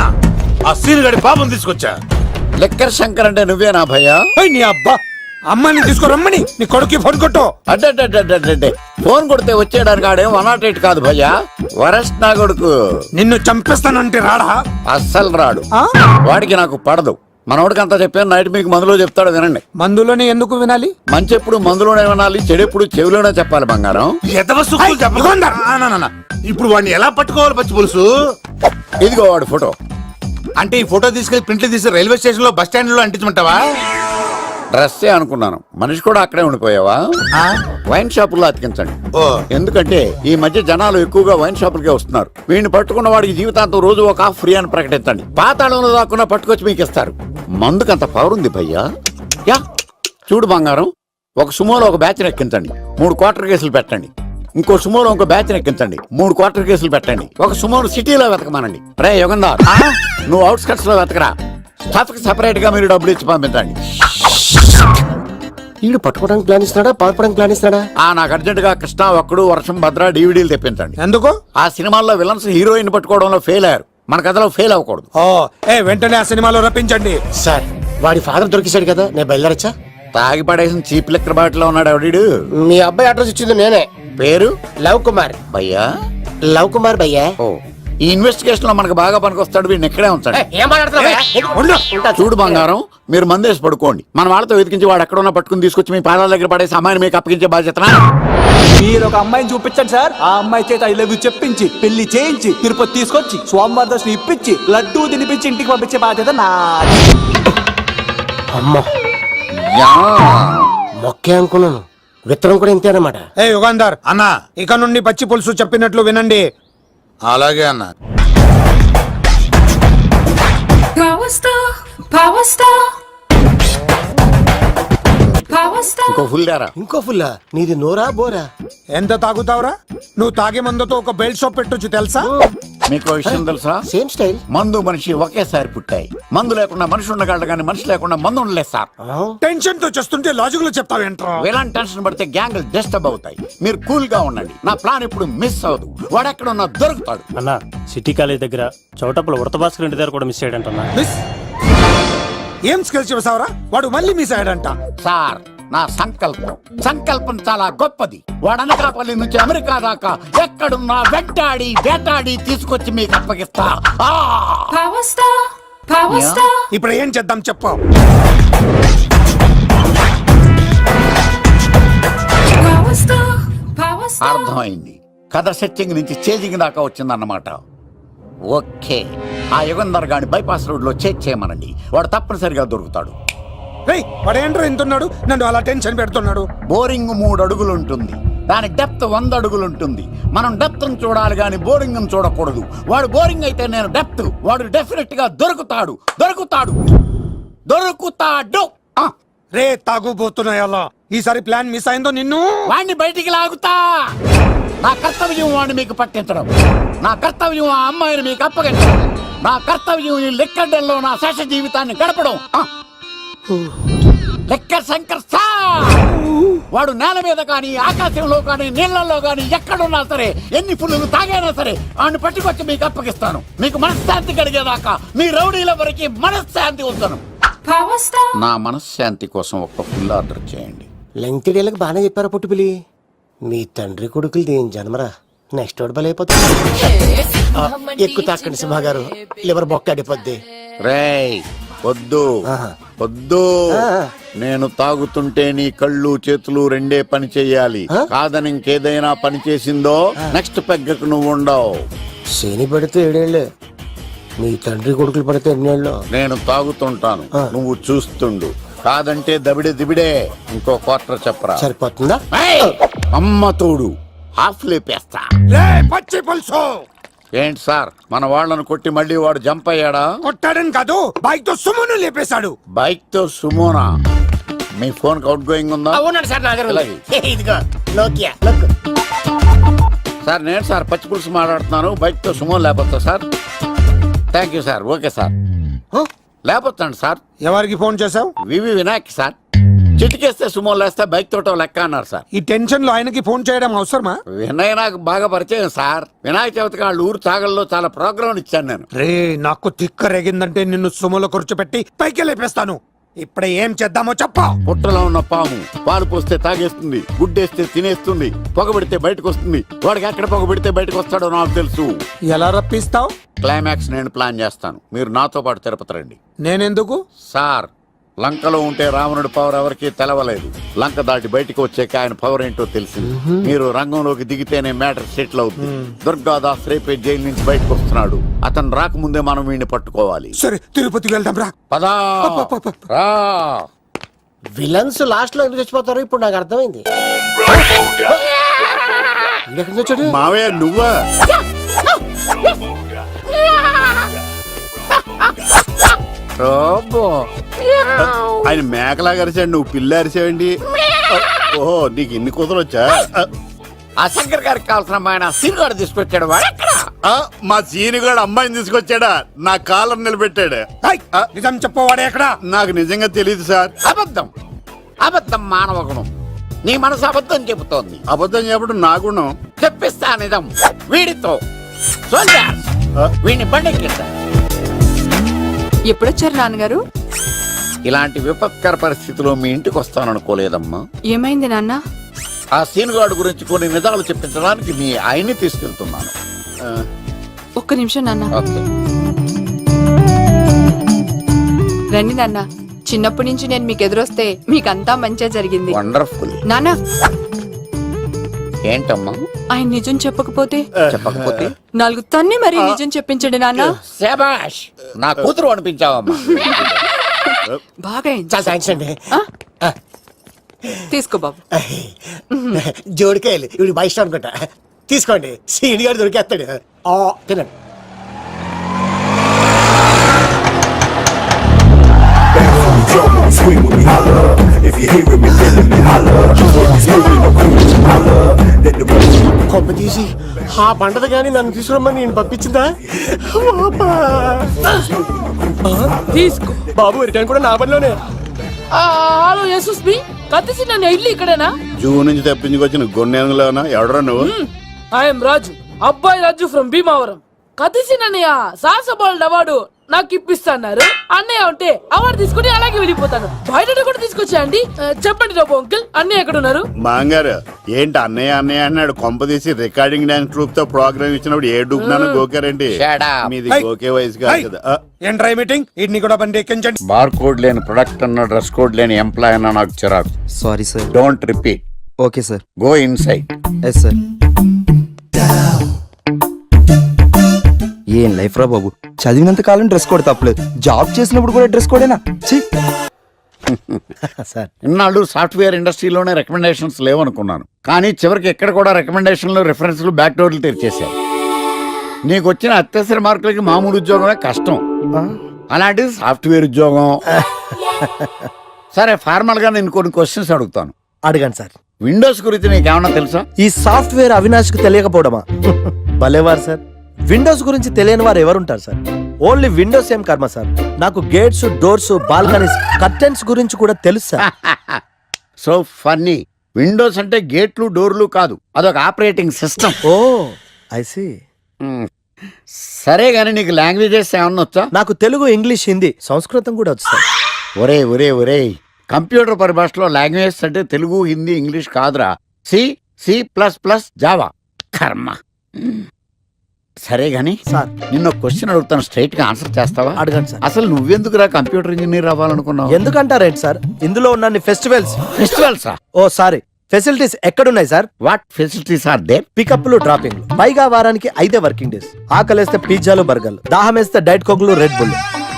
ఆ సీన్ గడి పాపం తీసుకొచ్చా. లెక్కర్ శంకర్ అంటే నువ్వేనా భయ్యా? నీ అబ్బా అమ్మని తీసుకురమ్మని నీ కొడుకు ఫోన్ కొట్టు. అడ్డే ఫోన్ కొడితే వచ్చేయడానికి ఆడేం 108 కాదు భయ్యా, వరస్ట్ నా కొడుకు. నిన్ను చంపేస్తానంటే రాడా? అస్సలు రాడు. వాడికి నాకు పడదు. మనోడికి అంతా చెప్పాను, నైట్ మీకు మందులో చెప్తాడు వినండి. మందులోనే ఎందుకు వినాలి? మంచి ఎప్పుడు మందులోనే వినాలి, చెడు ఎప్పుడు చెవిలోనే చెప్పాలి బంగారం. ఇప్పుడు వాడిని ఎలా పట్టుకోవాలి పచ్చి పులుసు? ఇదిగో వాడు ఫోటో. అంటే ఈ ఫోటో తీసుకెళ్లి ప్రింట్లు తీసి రైల్వే స్టేషన్ లో బస్ స్టాండ్ లో అంటించమంటావా? డ్రెస్సే అనుకున్నాను, మనిషి కూడా అక్కడే ఉండిపోయావా? వైన్ షాపుల్లో అతికించండి. ఎందుకంటే ఈ మధ్య జనాలు ఎక్కువగా వైన్ షాపులకే వస్తున్నారు. వీడిని పట్టుకున్న వాడికి జీవితాంతం రోజు ఒక ఆఫ్ ఫ్రీ అని ప్రకటించండి. పాతాళంలో దాక్కున్నా పట్టుకొచ్చి మీకు ఇస్తారు. మందుకంత పవర్ ఉంది భయ్యా. యా చూడు బంగారం, ఒక సుమోలో ఒక బ్యాచ్ ఎక్కించండి, 3 క్వార్టర్ కేసులు పెట్టండి. ఇంకో సుమోలో ఇంకో బ్యాచ్ ఎక్కించండి, 3 క్వార్టర్ కేసులు పెట్టండి. ఒక సుమోను సిటీలో వెతకమానండి. రే యుగంధర్, నువ్వు అవుట్స్కట్స్ లో వెతకరా. స్టాఫ్ కి సెపరేట్ గా మీరు డబ్బులు ఇచ్చి పంపించండి. వీడు పట్టుకోవడానికి ప్లాన్ ఇస్తున్నాడా, పాల్పడానికి ప్లాన్ ఇస్తున్నాడా? నాకు అర్జెంట్ గా కృష్ణ, ఒక్కడు, వర్షం, భద్ర డివిడీలు తెప్పించండి. ఎందుకు? ఆ సినిమాల్లో విలన్స్ హీరోయిన్ పట్టుకోవడంలో ఫెయిల్ అయ్యారు, మన కథలో ఫెయిల్ అవ్వకూడదు. వెంటనే ఆ సినిమాలో రప్పించండి. సార్ వాడి ఫాదర్ దొరికేశాడు కదా, నేను బయలుదేరచ్చా? తాగి పడేసిన చీప్ లెక్కర్ బాటిలో ఉన్నాడు ఎవడీడు? మీ అబ్బాయి అడ్రస్ ఇచ్చింది నేనే. పేరు లవ్ కుమార్ భయ్యా. లవ్ కుమార్ భయ్యా. ఈ ఇన్వెస్టిగేషన్ లో మనకు బాగా పనికొస్తాడు, వీడిని ఇక్కడే ఉంచాడు. ఏం మాట్లాడుతున్నావు? చూడు బంగారం, మీరు మందేసి పడుకోండి. మన వాళ్ళతో వెతికించి వాడు ఎక్కడ ఉన్నా పట్టుకుని తీసుకొచ్చి మీ పాదాల దగ్గర పడేసి అమ్మాయిని మీకు అప్పగించే బాధ్యత. మీరు ఒక అమ్మాయిని చూపించండి సార్. ఆ అమ్మాయి చేత ఐ లవ్ యూ చెప్పించి పెళ్లి చేయించి తిరుపతి తీసుకొచ్చి స్వామివారి దర్శనం ఇప్పించి లడ్డూ తినిపించి ఇంటికి పంపించే బాధ్యత నాది. అమ్మా మొక్కే అనుకున్నాను, విత్తనం కూడా ఇంతేనమాట. యుగాంధర్ అన్నా, ఇక నుండి పచ్చి పులుసు చెప్పినట్లు వినండి. అలాగే అన్నా. ఇంకో ఫుల్ దారా. ఇంకో ఫుల్లా? నీది నోరా బోరా? ఎంత తాగుతావురా? నువ్వు తాగే మందుతో ఒక బెల్ట్ షాప్ పెట్టొచ్చు తెలుసా? మీకు విషయం తెలుసా? Same style. మందు మనిషి ఒకేసారి పుట్టాయి. మందు లేకుండా మనిషి ఉండగలడు కానీ మనిషి లేకుండా మందు ఉండలేదు సార్. టెన్షన్ తో చేస్తుంటే లాజిక్ లో చెప్తావేంట్రా? ఎలాంటి టెన్షన్ పడితే గ్యాంగ్ డిస్టర్బ్ అవుతాయి. మీరు కూల్ గా ఉండండి, నా ప్లాన్ ఇప్పుడు మిస్ అవ్వదు. వాడెక్కడ ఉన్నా దొరుకుతాడు. అన్నా సిటీ కాలేజ్ దగ్గర చౌటప్పుల వృత భాస్కర్ ఇంటి దగ్గర కూడా మిస్ అయ్యాడంటన్నా. ఏం స్కిల్స్ చూసావరా? వాడు మళ్ళీ మిస్ అయ్యాడంట. సార్ నా సంకల్పం చాలా గొప్పది. వాడు అనకాపల్లి నుంచి అమెరికా దాకా ఎక్కడున్నా వెంటాడి వేటాడి తీసుకొచ్చి మీకు అప్పగిస్తా. ఇప్పుడు ఏం చేద్దాం చెప్పు. అర్థమైంది. కథ సెట్టింగ్ నుంచి చేజింగ్ దాకా వచ్చిందన్నమాట. ఓకే, ఆ యుగంధర్ గాని బైపాస్ రోడ్ లో చేజ్ చేయమనండి, వాడు తప్పనిసరిగా దొరుకుతాడు. వాడేంట్రా ఇంతున్నాడు, నన్ను అలా టెన్షన్ పెడుతున్నాడు. బోరింగ్ 3 అడుగులు ఉంటుంది, దాని డెప్త్ 100 అడుగులు ఉంటుంది. మనం డెప్త్ చూడాలి గాని బోరింగ్ చూడకూడదు. వాడు బోరింగ్ అయితే నేను డెప్త్. వాడు డెఫినెట్ గా దొరుకుతాడు. రే తాగుబోతున్నాయా, ఈసారి ప్లాన్ మిస్ అయిందో నిన్ను వాడిని బయటికి లాగుతా. నా కర్తవ్యం వాడిని మీకు పట్టించడం, నా కర్తవ్యం ఆ అమ్మాయిని మీకు అప్పగించడం, నా కర్తవ్యం ఈ లెక్కడ్డల్లో నా శేష జీవితాన్ని గడపడం. లెక్కర్ శంకర్ సార్, వాడు నేల మీద కానీ ఆకాశంలో కానీ నీళ్లలో కానీ ఎక్కడున్నా సరే, ఎన్ని ఫుల్లు తాగైనా సరే వాడిని పట్టుకొచ్చి మీకు అప్పగిస్తాను. మీకు మనశ్శాంతి కలిగేదాకా మీ రౌడీల వరకు మనశ్శాంతి వస్తాను. నా మనశ్శాంతి కోసం ఒక ఫుల్ ఆర్డర్ చేయండి. లెంగ్త్ డేలకు బాగానే చెప్పారా పుట్టుపిలి. మీ తండ్రి కొడుకులు దేని జన్మరా, నెక్స్ట్ వాడు బలైపోతుంది. ఎక్కువ తాకండి సింహ గారు, లివర్ బొక్క అడిపోద్ది. రేయ్ వద్దు వద్దు, నేను తాగుతుంటే నీ కళ్ళు చేతులు రెండే పని చెయ్యాలి. కాదని ఇంకేదైనా పని చేసిందో నెక్స్ట్ పెగ్గకు నువ్వు ఉండవు. శని పడితే 7 ఏళ్ళే, మీ తండ్రి కొడుకులు పడితే 8 ఏళ్ళు. నేను తాగుతుంటాను, నువ్వు చూస్తుండు. కాదంటే దబిడే దిబిడే. ఇంకో క్వార్టర్ చెప్పరా? సరిపోతుందా? అమ్మ తోడు హాఫ్ లేపేస్తా. పచ్చి పులుసు ఏంటి సార్, మన వాళ్ళను కొట్టి మళ్ళీ వాడు జంప్ అయ్యాడా? కొట్టాడని కాదు, బైక్ తో సుమోను లేపేశాడు. బైక్ తో సుమోనా? మీ ఫోన్ అవుట్ గోయింగ్ ఉందా? సార్ నేను సార్ పచ్చి పులుసు మాట్లాడుతున్నాను. బైక్ తో సుమో లేకపోతా sir. Thank you sir. Okay sir. లేకపోతాండి సార్. ఎవరికి ఫోన్ చేసావు? వివి వినాయక్ సార్. చిటికేస్తే సుమో లేస్తే బైక్ తోటో లెక్క అన్నారు సార్. ఈ టెన్షన్ లో ఆయనకి ఫోన్ చేయడం అవసరమా? వినయ్ నాకు బాగా పరిచయం సార్. వినాయక చవితికి వాళ్ళ ఊరు చాగల్లో చాలా ప్రోగ్రాం ఇచ్చాను నేను. రే నాకు తిక్క రేగిందంటే నిన్ను సుమలో కూర్చోబెట్టి పైకి లేపేస్తాను. ఇప్పుడు ఏం చేద్దామో చెప్పా. పుట్టలో ఉన్న పాము పాలు పోస్తే తాగేస్తుంది, గుడ్డేస్తే తినేస్తుంది, పొగబెడితే బయటకు వస్తుంది. వాడికి ఎక్కడ పొగబెడితే బయటకు వస్తాడో నాకు తెలుసు. ఎలా రప్పిస్తావు? క్లైమాక్స్ నేను ప్లాన్ చేస్తాను. మీరు నాతో పాటు తిరుపతి రండి. నేనెందుకు? సార్, లంకలో ఉంటే రావణుడి పవర్ ఎవరికి తెలవలేదు. లంక దాటి బయటకు వచ్చాక ఆయన పవర్ ఏంటో తెలిసింది. మీరు రంగంలోకి దిగితేనే మ్యాటర్ సెటిల్ అవుతుంది. దుర్గాదాస్ రేపే జైలు నుంచి బయటకు వస్తున్నాడు. అతను రాకముందే మనం వీడిని పట్టుకోవాలి. సరే తిరుపతికి వెళ్దాం రా. పదా రా. విలన్స్ లాస్ట్ లో ఎందుకు చచ్చిపోతారు ఇప్పుడు నాకు అర్థమైంది. మావయ్య నువ్వా? ఆయన మేకలా అరిచాడు, నువ్వు పిల్ల అరిచావండి. ఓహో, నీకు ఇన్ని కూతురు వచ్చా? ఆ శంకర్ గారికి కావాల్సిన అమ్మాయి సీనుగాడు తీసుకొచ్చాడు. మా సీనుగాడు అమ్మాయిని తీసుకొచ్చాడా? నా కాలర్ నిలబెట్టాడు. నిజం చెప్పవాడే ఎక్కడ? నాకు నిజంగా తెలియదు సార్. అబద్ధం, అబద్ధం మానవ గుణం. నీ మనసు అబద్ధం చెబుతోంది. అబద్ధం చెప్పడం నా గుణం. చెప్పిస్తా నిజం వీడితో. వీడిని బండెక్కిస్తా. ఎప్పుడొచ్చారు నాన్నగారు? ఇలాంటి విపత్కర పరిస్థితిలో మీ ఇంటికి వస్తాననుకోలేదమ్మా. ఏమైంది నాన్న? ఆ సీనుగాడు గురించి కొన్ని నిజాలు చెప్పించడానికి మీ ఆయన్ని తీసుకెళ్తున్నాను. ఒక్క నిమిషం నాన్న. ఓకే. రండి నాన్న. చిన్నప్పటి నుంచి నేను మీకు ఎదురొస్తే మీకంతా మంచిగా జరిగింది. వండర్ఫుల్. నాన్న, ఏంటమ్మా? ఆయన నిజం చెప్పకపోతే చెప్పకపోతే 4 తన్ని మరీ నిజం చెప్పించండి నాన్న. శభాష్, నా కూతురు అనిపించావమ్మా. బాగా చాలా థ్యాంక్స్ అండి. తీసుకో బాబు. జోడికాయలు ఇవి బాగా ఇష్టం అనుకుంటా. తీసుకోండి, సీని గారు దొరికేస్తాడు. తినండి. కొమ్మ తీసి ఆ పంటది కానీ నన్ను తీసుకురమ్మని నేను పంపించిందా? తీసుకో బాబు, రిటర్న్ కూడా నా పనిలోనే. హలో యశస్ బి, కత్తిసి నన్ను ఇల్లు ఇక్కడేనా? జూ నుంచి తప్పించుకొచ్చిన గొన్నెలోనా? ఎవడరా నువ్వు? ఐఎమ్ రాజు, అబ్బాయి రాజు ఫ్రమ్ భీమావరం. కత్తిసి నన్నయ్య సాహసబాల్ అవార్డు నాకు ఇప్పిస్తాన్నారు. అన్నయ్య ఉంటే అవార్డు తీసుకుని అలాగే వెళ్ళిపోతాను. బయట కూడా తీసుకొచ్చాయండి. చెప్పండి రాబు అంకుల్, అన్నయ్య ఎక్కడ ఉన్నారు? మాంగారు ఏంటి అన్నయ్య అన్నయ్య అన్నాడు? కొంప తీసి రికార్డింగ్ డాన్స్ ట్రూప్ తో ప్రోగ్రామ్ ఇచ్చినప్పుడు ఏ డూబ్నాను గోకారండి? మీది గోకే వయసు కాదు కదా. ఏంట్రై మీటింగ్? వీటిని కూడా బండి ఎక్కించండి. బార్ కోడ్ లేని ప్రొడక్ట్ అన్న, డ్రెస్ కోడ్ లేని ఎంప్లాయ్ అన్న నాకు చిరాకు. Sorry sir. Don't repeat. Okay sir. Go inside. Yes sir. ఏం లైఫ్ రా బాబు, చదివినంత కాలం డ్రెస్ కోడ్ తప్పలేదు, జాబ్ చేసినప్పుడు కూడా డ్రెస్ కోడేనా? సార్, ఇన్నాళ్ళు సాఫ్ట్వేర్ ఇండస్ట్రీలోనే రికమెండేషన్స్ లేవనుకున్నాను, కానీ చివరికి ఎక్కడ కూడా రికమెండేషన్లు, రిఫరెన్స్లు, బ్యాక్ డోర్లు తెరిచేశారు. నీకు వచ్చిన అత్యవసర మార్కులకి మామూలు ఉద్యోగమే కష్టం, అలాంటిది సాఫ్ట్వేర్ ఉద్యోగం. సరే, ఫార్మల్ గా నేను కొన్ని క్వశ్చన్స్ అడుగుతాను. అడగండి సార్. విండోస్ గురించి నీకేమన్నా తెలుసా? ఈ సాఫ్ట్వేర్ అవినాష్ కు తెలియకపోవడమా? భలేవారు సార్. విండోస్ గురించి తెలియని వారు ఎవరుంటారు సార్? ఓన్లీ విండోస్ ఏం కర్మ సార్, నాకు గేట్స్, డోర్స్, బాల్కనీస్, కర్టెన్స్ గురించి కూడా తెలుసు సార్. So funny. విండోస్ అంటే గేట్లు, డోర్లు కాదు, అదొక operating system. Oh I see. సరే గానీ నీకు లాంగ్వేజెస్ ఏమన్నా వచ్చా? నాకు తెలుగు, ఇంగ్లీష్, హిందీ, సంస్కృతం కూడా వచ్చు సార్. ఒరే ఒరే ఒరే, కంప్యూటర్ పరిభాషలో లాంగ్వేజెస్ అంటే తెలుగు, హిందీ, ఇంగ్లీష్ కాదురా. C, C plus plus, Java. కర్మ. సరే గాని సార్, నిన్న క్వశ్చన్ అడుగుతాను, స్ట్రైట్ గా ఆన్సర్ చేస్తావా? అడగండి సార్. అసలు నువ్వెందుకురా కంప్యూటర్ ఇంజనీర్ అవ్వాలనుకున్నావు? ఎందుకంటారేంటి సార్, ఇందులో ఉన్న ఫెస్టివల్స్. ఓ సారీ, ఫెసిలిటీస్ ఎక్కడున్నాయి sir? What facilities are there? పికప్లు, డ్రాపింగ్లు, పైగా వారానికి 5 వర్కింగ్ డేస్. ఆకలేస్తే పిజ్జాలు, బర్గర్లు, దాహం వేస్తే డైట్ కోక్లు, రెడ్ బుల్,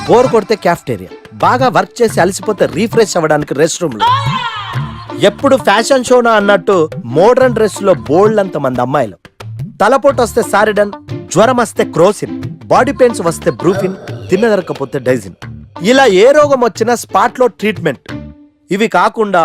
బోర్ కొడితే క్యాఫ్టేరియా, బాగా వర్క్ చేసి అలసిపోతే రీఫ్రెష్ అవ్వడానికి రెస్ట్ రూమ్లు. ఎప్పుడు ఫ్యాషన్ షోనా అన్నట్టు మోడర్న్ డ్రెస్ లో బోల్డ్ అంత మంది అమ్మాయిలు. తలపోటు వస్తే సారిడన్, జ్వరం వస్తే క్రోసిన్, బాడీ పెయిన్స్ వస్తే బ్రూఫిన్, తిన్నదరకపోతే డైజిన్. ఇలా ఏ రోగం వచ్చినా స్పాట్ లో ట్రీట్మెంట్. ఇవి కాకుండా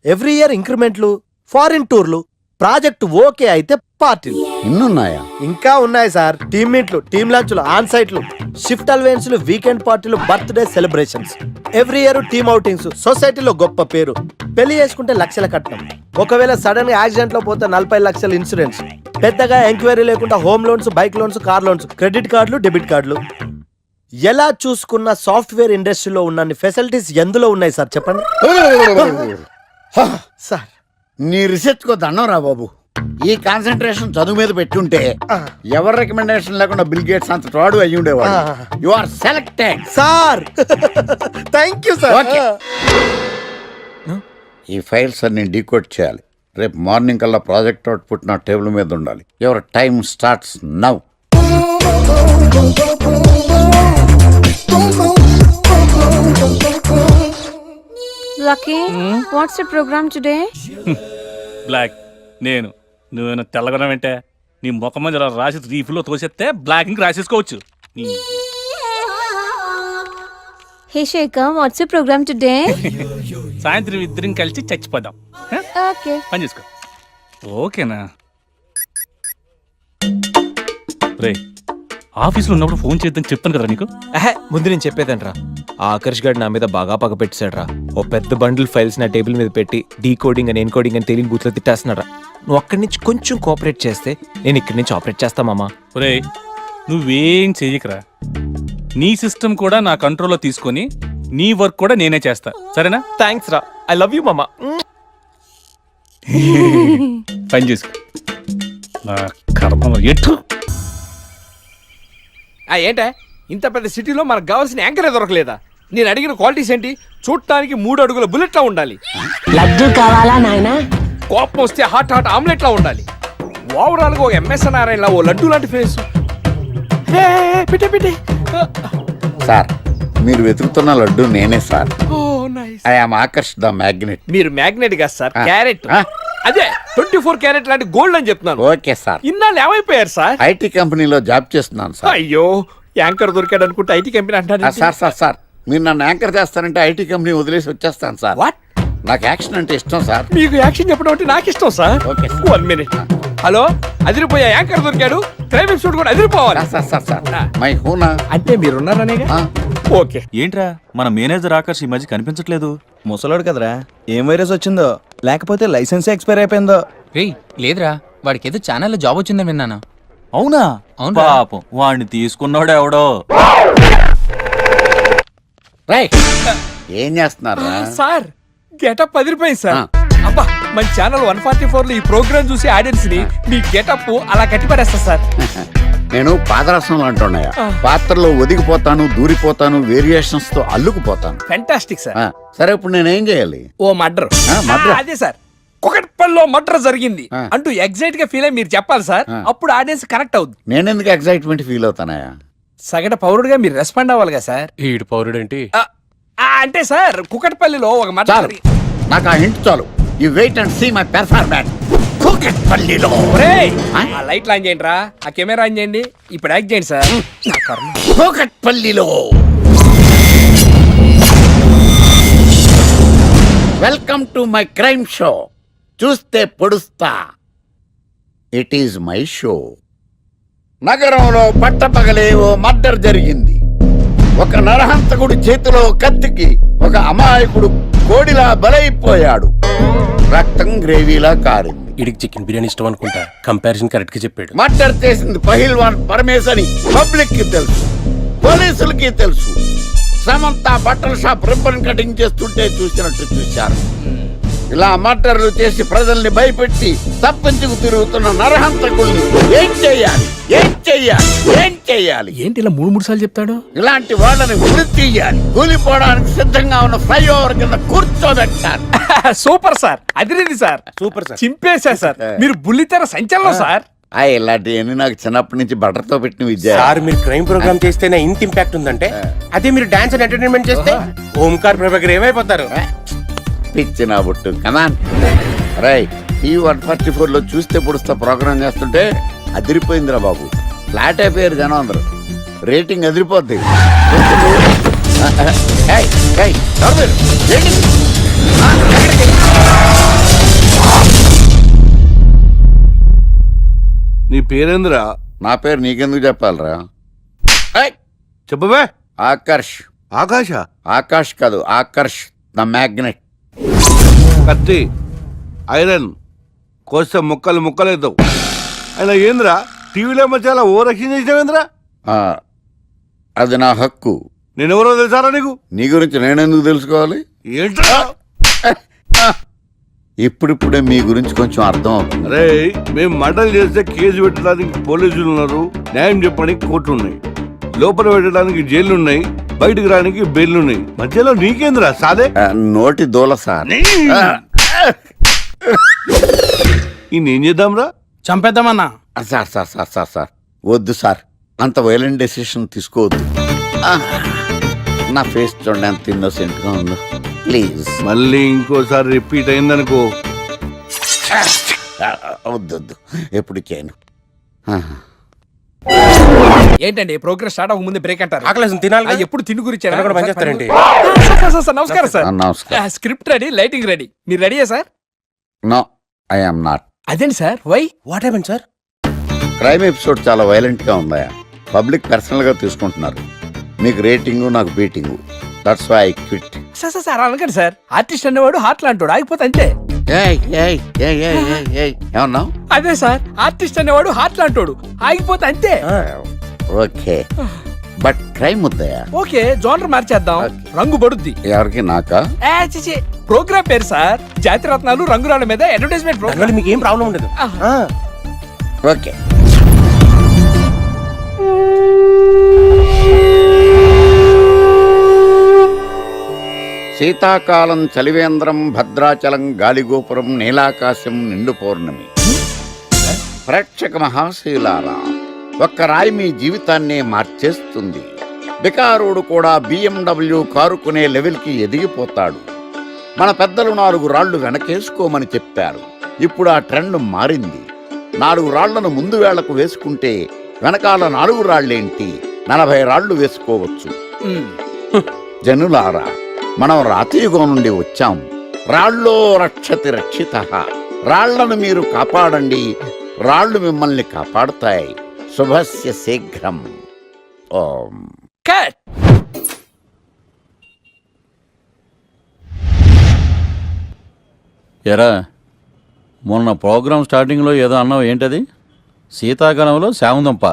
ఎవ్రీ ఇయర్ ఇంక్రిమెంట్లు, ఫారిన్ టూర్లు, ప్రాజెక్ట్ ఓకే అయితే పార్టీలు. ఇన్నున్నాయా? ఇంకా ఉన్నాయి సార్. టీమ్ మీట్లు, టీమ్ లంచ్లు, ఆన్ సైట్లు, షిఫ్ట్ అలవెన్స్లు, వీకెండ్ పార్టీలు, birthday celebrations, every year team outings, సొసైటీలో గొప్ప పేరు. పెళ్లి చేసుకుంటే లక్షల కట్నం, ఒకవేళ సడన్ గా యాక్సిడెంట్ లో పోతే 40 లక్షల ఇన్సూరెన్స్, పెద్దగా ఎంక్వైరీ లేకుండా home loans, bike loans, car loans, credit కార్డులు, డెబిట్ కార్డులు. ఎలా చూసుకున్న సాఫ్ట్వేర్ ఇండస్ట్రీలో ఉన్న ఫెసిలిటీస్ ఎందులో ఉన్నాయి సార్ చెప్పండి. సార్ నీ రీసెర్చ్ కో దండం రా బాబు. ఈ కాన్సన్ట్రేషన్ చదువు మీద పెట్టుంటే ఎవరి రికమెండేషన్ లేకుండా బిల్ గేట్స్ అంత తోడు అయ్యి ఉండేవాడు. You are selected sir. Thank you sir. ఈ ఫైల్స్ అన్ని డీకోడ్ చేయాలి. రేపు మార్నింగ్ కల్లా ప్రాజెక్ట్ అవుట్పుట్ నా టేబుల్ మీద ఉండాలి. Your time starts now. Lucky, what's the program today? బ్లాక్ నేను నువ్వేనా తెల్లగొన వెంటే నీ ముఖం మీద ఇలా రాసి రీఫ్లో తోసేస్తే బ్లాక్ ఇంక రాసేసుకోవచ్చు. Hey Shekhar, what's the program today? సాయంత్రం ఇద్దరం కలిసి చచ్చిపోదాం. Okay. పని చేసుకో. ఓకేనా? రే ఆఫీస్లో ఉన్నప్పుడు ఫోన్ చేద్దని చెప్పాను కదా నీకు. ముందు నేను చెప్పేదంట్రా. ఆ ఆకర్ష్ గారు నా మీద బాగా పగ పెట్టాడు రా. ఓ పెద్ద బండిల్ ఫైల్స్ నా టేబుల్ మీద పెట్టి డీకోడింగ్ అని ఎన్కోడింగ్ అని తెలియని బూత్లో తిట్టేస్తున్నాడు. నువ్వు అక్కడి నుంచి కొంచెం కోఆపరేట్ చేస్తే నేను ఇక్కడి నుంచి ఆపరేట్ చేస్తా మామా. రే నువ్వేం చెయ్యకరా. నీ సిస్టమ్ కూడా నా కంట్రోల్లో తీసుకొని నీ వర్క్ కూడా నేనే చేస్తా, సరేనా? థ్యాంక్స్ రా. ఐ లవ్ యూ మామా. పని చేసుకో. నా కర్మలో ఎట్టు. ఏంటే ఇంత పెద్ద సిటీలో మనకు కావాల్సిన యాంకరే దొరకలేదా? నేను అడిగిన క్వాలిటీస్ ఏంటి? చూడటానికి 3 అడుగుల బుల్లెట్లా ఉండాలి. లడ్డు కావాలా నాయనా? కోపం వస్తే హాట్ ఆమ్లెట్లా ఉండాలి. ఓవరాల్ గా ఒక ఎంఎస్ నారాయణలా ఓ లడ్డు లాంటి ఫేస్. పెట్టే సార్ మీరు వెతుకుతున్న లడ్డు నేనే sir. I am Akarsh the magnet. మీరు మ్యాగ్నెట్ కాదు సార్, క్యారెట్. అదే 24 క్యారెట్ లాంటి గోల్డ్ అని చెప్తున్నాను. Okay sir. ఇన్నాళ్ళు ఏమైపోయారు సార్? ఐటీ కంపెనీలో జాబ్ చేస్తున్నాను సార్. అయ్యో యాంకర్ దొరికాడు అనుకుంటే ఐటీ కంపెనీ అంటారు. సార్ మీరు నన్ను యాంకర్ చేస్తారంటే ఐటీ కంపెనీ వదిలేసి వచ్చేస్తాను సార్. వాట్? నాకు యాక్షన్ అంటే ఇష్టం సార్. మీకు యాక్షన్ చెప్పడం అంటే నాకు ఇష్టం సార్. Okay 1 minute. హలో, అదిరిపోయా యాంకర్ దొరికాడు. క్రైమ్ ఎపిసోడ్ కూడా అదిరిపోవాలి. సార్ మై హూనా అంటే మీరున్నారనేగా. ఓకే. ఏంట్రా మన మేనేజర్ ఆకర్ష్ ఈ మధ్య కనిపించట్లేదు? ముసలోడు కదరా, ఏం వైరస్ వచ్చిందో లేకపోతే లైసెన్స్ ఎక్స్పైర్ అయిపోయిందో. లేదురా, వాడికి ఏదో ఛానల్లో జాబ్ వచ్చిందని విన్నాను. అవునా? పాపం వాడిని తీసుకున్నాడు ఎవడో. ఏం చేస్తున్నారా సార్? గెటప్ అదిరిపోయింది సార్. అబ్బా, మన ఛానల్ 144 లో ఈ ప్రోగ్రామ్ చూసి ఆడియన్స్ ని మీ గెటప్ అలా కట్టిపడేస్తా సార్. నేను పాదరసం అంటున్నాయా, పాత్రలో ఒదిగిపోతాను, దూరిపోతాను, వేరియేషన్స్ తో అల్లుకుపోతాను. Fantastic sir. సరే ఇప్పుడు నేనేం చేయాలి? ఓ మర్డర్. అదే సార్, కుకట్పల్లిలో మర్డర్ జరిగింది అంటూ ఎగ్జైట్ గా ఫీల్ అయ్యి మీరు చెప్పాలి సార్. అప్పుడు ఆడియన్స్ కనెక్ట్ అవుద్ది. నేను ఎందుకు ఎగ్జైట్మెంట్ ఫీల్ అవుతానయా? సగటు పౌరుడుగా మీరు రెస్పాండ్ అవ్వాలిగా సార్. ఈడు పౌరుడేంటి? అంటే సార్ కుకట్పల్లిలో ఒక మర్డర్. నాకు ఆ హింట్ చాలు. You wait and see my performance. కుకట్పల్లిలో ఆ లైట్ ఆన్ చేయండి రా, ఆ కెమెరా ఆన్ చేయండి. ఇప్పుడు యాక్ట్ చేయండి సార్. కుకట్పల్లిలో welcome to my crime show. చూస్తే పొడుస్తా. It is my show. నగరంలో పట్టపగలే ఓ మర్డర్ జరిగింది. ఒక నరహంతకుడి చేతిలో కత్తికి ఒక అమాయకుడు కోడిలా బలైపోయాడు. రక్తం గ్రేవీలా కారింది. ఇడికి చికెన్ బిర్యానీ ఇష్టం అనుకుంటా. కంపారిజన్ కరెక్ట్ గా చెప్పాడు. మర్డర్ చేసింది పహిల్వాన్ పరమేశ్ అని పబ్లిక్ కి తెలుసు, పోలీసులకి తెలుసు. సమంత బట్టల షాప్ రిబ్బన్ కటింగ్ చేస్తుంటే చూసినట్టు చూశారు. ఇలా మర్డర్లు చేసి ప్రజల్ని భయపెట్టి తప్పించుకు తిరుగుతున్న నరహంతకుల్ని ఏం చెయ్యాలి? ఏంటి ఇలా 3 సార్లు చెప్తాడు? ఇలాంటి వాళ్ళని ఉరి తీయాలి. కూలిపోవడానికి సిద్ధంగా ఉన్న ఫ్లైఓవర్ కింద కూర్చోబెట్టాలి. సూపర్ సార్, అదిరింది సార్. సూపర్ సార్, చింపేశా సార్. మీరు బుల్లితెర సంచలనం సార్. ఇలాంటివన్నీ నాకు చిన్నప్పటి నుంచి బట్టర్తో పెట్టిన విద్య. సార్ మీరు క్రైమ్ ప్రోగ్రామ్ చేస్తేనే ఇంత ఇంపాక్ట్ ఉందంటే, అదే మీరు డాన్స్ అండ్ ఎంటర్టైన్మెంట్ చేస్తే ఓంకార్ ప్రభాకర్ ఏమైపోతారు? పిచ్చి నా బుట్టు. కమాన్ రై. ఈ 144 లో చూస్తే పొడుస్తా ప్రోగ్రామ్ చేస్తుంటే అదిరిపోయిందిరా బాబు. ఫ్లాట్ అయిపోయారు జనం అందరూ. రేటింగ్ అదిరిపోద్ది. పేరేంద్రా? నా పేరు నీకెందుకు చెప్పాలరా? చెప్పవే. ఆకర్ష్. ఆకాశ? ఆకాష్ కాదు, ఆకర్ష్ ద మ్యాగ్నెట్. కత్తి, ఐరన్ కోస్తే ముక్కలు ముక్కలేద్దావు. అయినా ఏంద్రా టీవీలో మధ్య ఓ రక్షణ చేసినావేంద్రా? అది నా హక్కు. నేనెవరో తెలుసారా నీకు? నీ గురించి నేనెందుకు తెలుసుకోవాలి? ఏంట్రా? ఇప్పుడిప్పుడే మీ గురించి కొంచెం అర్థం అవుతుంది. అరే, మేము మర్డర్ చేస్తే కేసు పెట్టడానికి పోలీసులు ఉన్నారు, న్యాయం చెప్పడానికి కోర్టు ఉన్నాయి, లోపల పెట్టడానికి జైలు ఉన్నాయి, బయటకు రానికి బెయిల్ ఉన్నాయి. మధ్యలో నీకేంద్రా సాదే? నోటి దూల సార్. ఏం చేద్దాంరా? చంపేద్దామన్నా. Sir sir sir sir sir వద్దు సార్, అంత వైలెంట్ డెసిషన్ తీసుకోవద్దు. నా ఫేస్ చూడండి ఎంత ఇన్నోసెంట్ గా ఉందో. ప్లీజ్. మళ్ళీ ఇంకోసారి రిపీట్ అయిందనుకో. వద్దొద్దు, ఎప్పుడు చేయను. ఏంటండి ప్రోగ్రెస్ స్టార్ట్ అవ్వక ముందే బ్రేక్ అంటారు? ఆకలేసం తినాలి. ఎప్పుడు తిని గురించి పనిచేస్తారండి. నమస్కారం సార్. నమస్కారం. Script ready, lighting ready. మీరు రెడీయా sir? No, I am not. అదేంటి sir? Why? What happen sir? Crime episode చాలా వైలెంట్ గా ఉందా? పబ్లిక్ పర్సనల్ గా తీసుకుంటున్నారు. మీకు రేటింగ్, నాకు beating. That's why I quit. Sir sir sir అనకండి సార్. ఆర్టిస్ట్ అనేవాడు హార్ట్ లాంటాడు, ఆగిపోతే అంతే. ఏమన్నావు? అదే సార్, ఆర్టిస్ట్ అనేవాడు హార్ట్ లాంటాడు, ఆగిపోతే అంతే. ఓకే, బట్ క్రైమ్ వద్దయా? ఓకే, జోనర్ మార్చేద్దాం. రంగు పడుద్ది. ఎవరికి? నాకా? ప్రోగ్రామ్ పేరు సార్ జాతి రత్నాలు రంగురాళ్ళ మీద అడ్వర్టైజ్మెంట్ ప్రోగ్రామ్. మీకు ఏం ప్రాబ్లం ఉండదు. ఓకే. శీతాకాలం చలివేంద్రం, భద్రాచలం గాలిగోపురం, నీలాకాశం, నిండు పౌర్ణమి. ప్రేక్షక మహాశీలారా, ఒక్క రాయి మీ జీవితాన్నే మార్చేస్తుంది. బికారుడు కూడా BMW కారు కొనే లెవెల్కి ఎదిగిపోతాడు. మన పెద్దలు 4 రాళ్లు వెనకేసుకోమని చెప్పారు. ఇప్పుడు ఆ ట్రెండ్ మారింది. 4 రాళ్లను ముందు వేళ్లకు వేసుకుంటే వెనకాల 4 రాళ్లేంటి 40 రాళ్లు వేసుకోవచ్చు. జనులారా, మనం రాతియుగం నుండి వచ్చాం. రాళ్ళో రక్షతి రక్షితః. రాళ్లను మీరు కాపాడండి, రాళ్లు మిమ్మల్ని కాపాడుతాయి. శుభస్య శీఘ్రం. ఓం. కట్. ఎరా, మొన్న ప్రోగ్రామ్ స్టార్టింగ్లో ఏదో అన్నావు, ఏంటది? శీతాకాలంలో శామదుంప.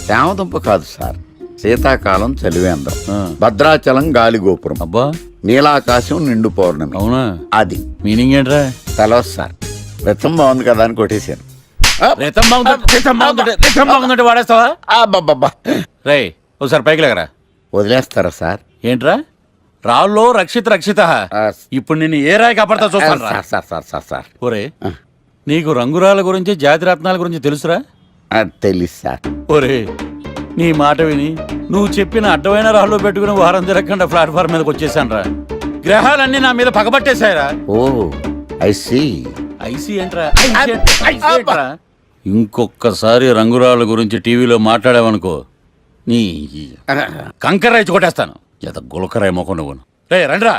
శామదుంప కాదు సార్, శీతాకాలం చలివేంద్రం, భద్రాచలం గాలిగోపురం, అబ్బా నీలాకాశం, నిండు పౌర్ణమి. అవునా? అది మీనింగ్ ఏంట్రా? తెలవదు సార్. రతం బాగుంది కదా అని కొట్టేశాను. వాడేస్తావా? రే, ఒకసారి పైకి లేకరా. వదిలేస్తారా సార్? ఏంట్రా? రాళ్ళో రక్షిత రక్షిత. ఇప్పుడు నిన్ను ఏ రాయి కాపాడతా చూస్తాను. సార్ సార్ సార్ సార్ ఒరే, నీకు రంగురాల గురించి, జాతి రత్నాల గురించి తెలుసురా? తెలుసు సార్. ఒరే, నీ మాట విని నువ్వు చెప్పిన అడ్డమైన రాళ్ళు పెట్టుకుని వారం తిరగకుండా ప్లాట్ఫామ్ మీదకి వచ్చేసాను రా. గ్రహాలన్నీ నా మీద పగబట్టేశాయరా. ఓ ఐసీ. ఐసీ ఏంట్రా? ఇంకొక్కసారి రంగురాళ్ళ గురించి టీవీలో మాట్లాడావనుకో, నీ కంకర్రాయి కొట్టేస్తాను. ఎంత గులకరాయి మొక్క నువ్వు. రే రండ్రా.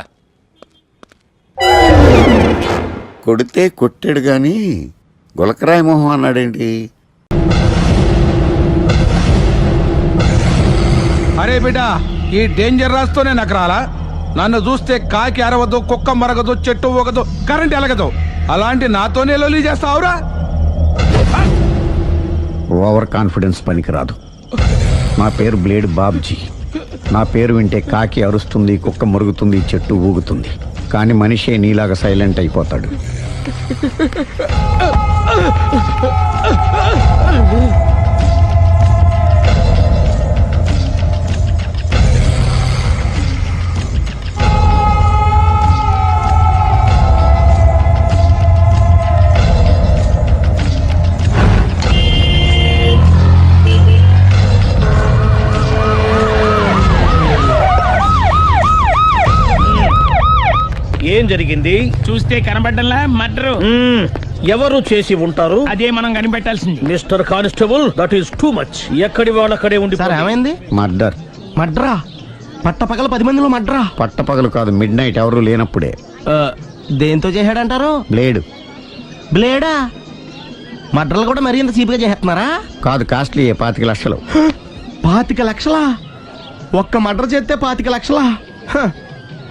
కొడితే కొట్టాడు గాని గులకరాయి మొహం అన్నాడేంటి? అరే బిడ్డ, ఈ డేంజర్ రాస్తూనే నాకు రాలా? నన్ను చూస్తే కాకి అరవదు, కుక్క మరగదు, చెట్టు ఊగదు, కరెంట్ ఎలగదు. అలాంటి నాతోనే లొలి చేస్తావురా? ఓవర్ కాన్ఫిడెన్స్ పనికిరాదు. నా పేరు బ్లేడ్ బాబ్జీ. నా పేరు వింటే కాకి అరుస్తుంది, కుక్క మురుగుతుంది, చెట్టు ఊగుతుంది, కానీ మనిషే నీలాగా సైలెంట్ అయిపోతాడు. ఏం జరిగింది? చూస్తే కనబడ్డంలా మర్డరు. ఎవరు చేసి ఉంటారు? అదే మనం కనిపెట్టాల్సింది. Mister constable, that is too much. ఎక్కడి వాళ్ళక్కడే ఉండి. ఏమైంది? మర్డర్. మర్డరా? పట్టపగల 10 మందిలో మర్డరా? పట్టపగలు కాదు, మిడ్ నైట్ ఎవరు లేనప్పుడే. దేంతో చేశాడంటారు? బ్లేడ్. బ్లేడా? మడ్రలు కూడా మరీ ఇంత చీప్ గా చేస్తున్నారా? కాదు, కాస్ట్లీ 25 లక్షలు. 25 లక్షలా? ఒక్క మడ్ర చేస్తే 25 లక్షలా?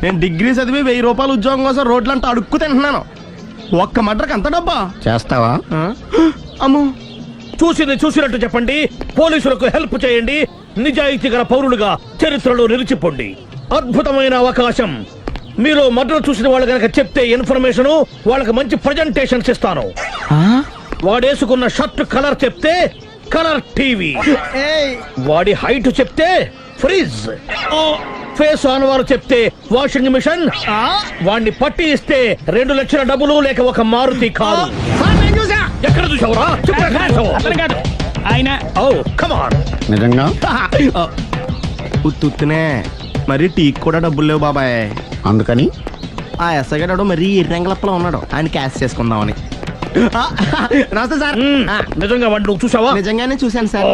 నేను డిగ్రీ చదివి 1000 రూపాయలు ఉద్యోగం కోసం రోడ్లంతా అడుక్కు తింటున్నాను. ఒక్క మడ్రకు అంత డబ్బా? చేస్తావా? అమ్మో, చూసినట్టు చెప్పండి, పోలీసులకు హెల్ప్ చేయండి, నిజాయితీ గల పౌరులుగా చరిత్రలో నిలిచిపోండి. అద్భుతమైన అవకాశం. మీరు మర్డర్ చూసిన వాళ్ళు కనుక చెప్తే ఇన్ఫర్మేషన్, వాళ్ళకి మంచి ప్రజెంటేషన్స్ ఇస్తాను. వాడేసుకున్న షర్ట్ కలర్ చెప్తే కలర్ టీవీ, వాడి హైట్ చెప్తే ఫ్రిజ్, ఫేస్ ఆన్ వారు చెప్తే వాషింగ్ మిషన్, వాడిని పట్టి ఇస్తే 2 లక్షల డబ్బులు లేక ఒక మారుతి కారు. ఎక్కడ చూసావురా? ఆయన కమాన్. నిజంగా ఉత్తునే మరి టీకి కూడా డబ్బులు లేవు బాబాయ్. అందుకని ఆ ఎస్ఐ గారు మరీ ఎర్రంగలప్పలో ఉన్నాడు, ఆయన క్యాష్ చేసుకుందామని. నమస్తే సార్. నిజంగా వాడిని నువ్వు చూసావా? నిజంగానే చూశాను సార్.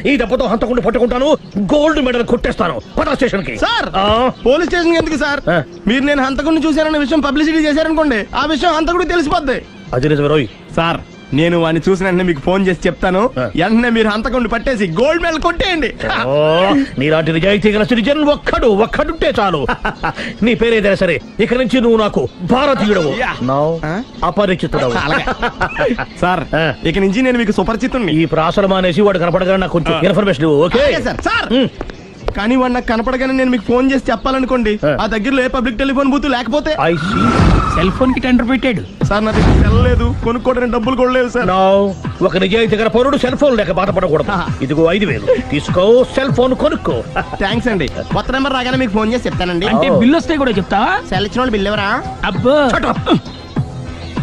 ఈ దెబ్బతో హంతకుండా పట్టుకుంటాను, గోల్డ్ మెడల్ కొట్టేస్తాను. పటా స్టేషన్ కి. సార్, పోలీస్ స్టేషన్ ఎందుకు సార్? మీరు నేను హంతకుడిని చూశానన్న విషయం పబ్లిసిటీ చేశారనుకోండి, ఆ విషయం హంతకుడికి తెలిసిపోద్ది. అది నిజమే రోయ్. సార్, నేను వాడిని చూసిన వెంటనే మీకు ఫోన్ చేసి చెప్తాను. వెంటనే మీరు హంతకుడిని పట్టేసి గోల్డ్ మెడల్ కొట్టేయండి. నీలాంటి నిజాయితీ గల సిటిజన్ ఒక్కడుంటే చాలు. నీ పేరేదైనా సరే, ఇక నుంచి నువ్వు నాకు భారతీయుడవు, అపరిచితుడవు. సార్, ఇక నుంచి నేను మీకు సుపరిచితుడిని. ఈ ప్రాసలు మానేసి వాడు కనపడగా నాకు కొంచెం ఇన్ఫర్మేషన్ ఇవ్వు. Okay sir. కానీ వాడు నాకు కనపడగానే నేను మీకు ఫోన్ చేసి చెప్పాలనుకోండి, ఆ దగ్గరలో ఏ పబ్లిక్ టెలిఫోన్ బూత్ లేకపోతే. సెల్ ఫోన్ కి టెండర్ పెట్టాడు. సార్, నా దగ్గర సెల్ లేదు, కొనుక్కోవడానికి డబ్బులు కూడా లేవు సార్. ఒక నిజాయితీ గల పౌరుడు సెల్ ఫోన్ లేక బాధపడకూడదు. ఇదిగో 5000 తీసుకో, సెల్ ఫోన్ కొనుక్కో. థ్యాంక్స్ అండి. కొత్త నెంబర్ రాగానే మీకు ఫోన్ చేసి చెప్తానండి. అంటే బిల్ వస్తే కూడా చెప్తావా? సెల్ ఇచ్చిన వాళ్ళు బిల్ ఎవరా? అబ్బో,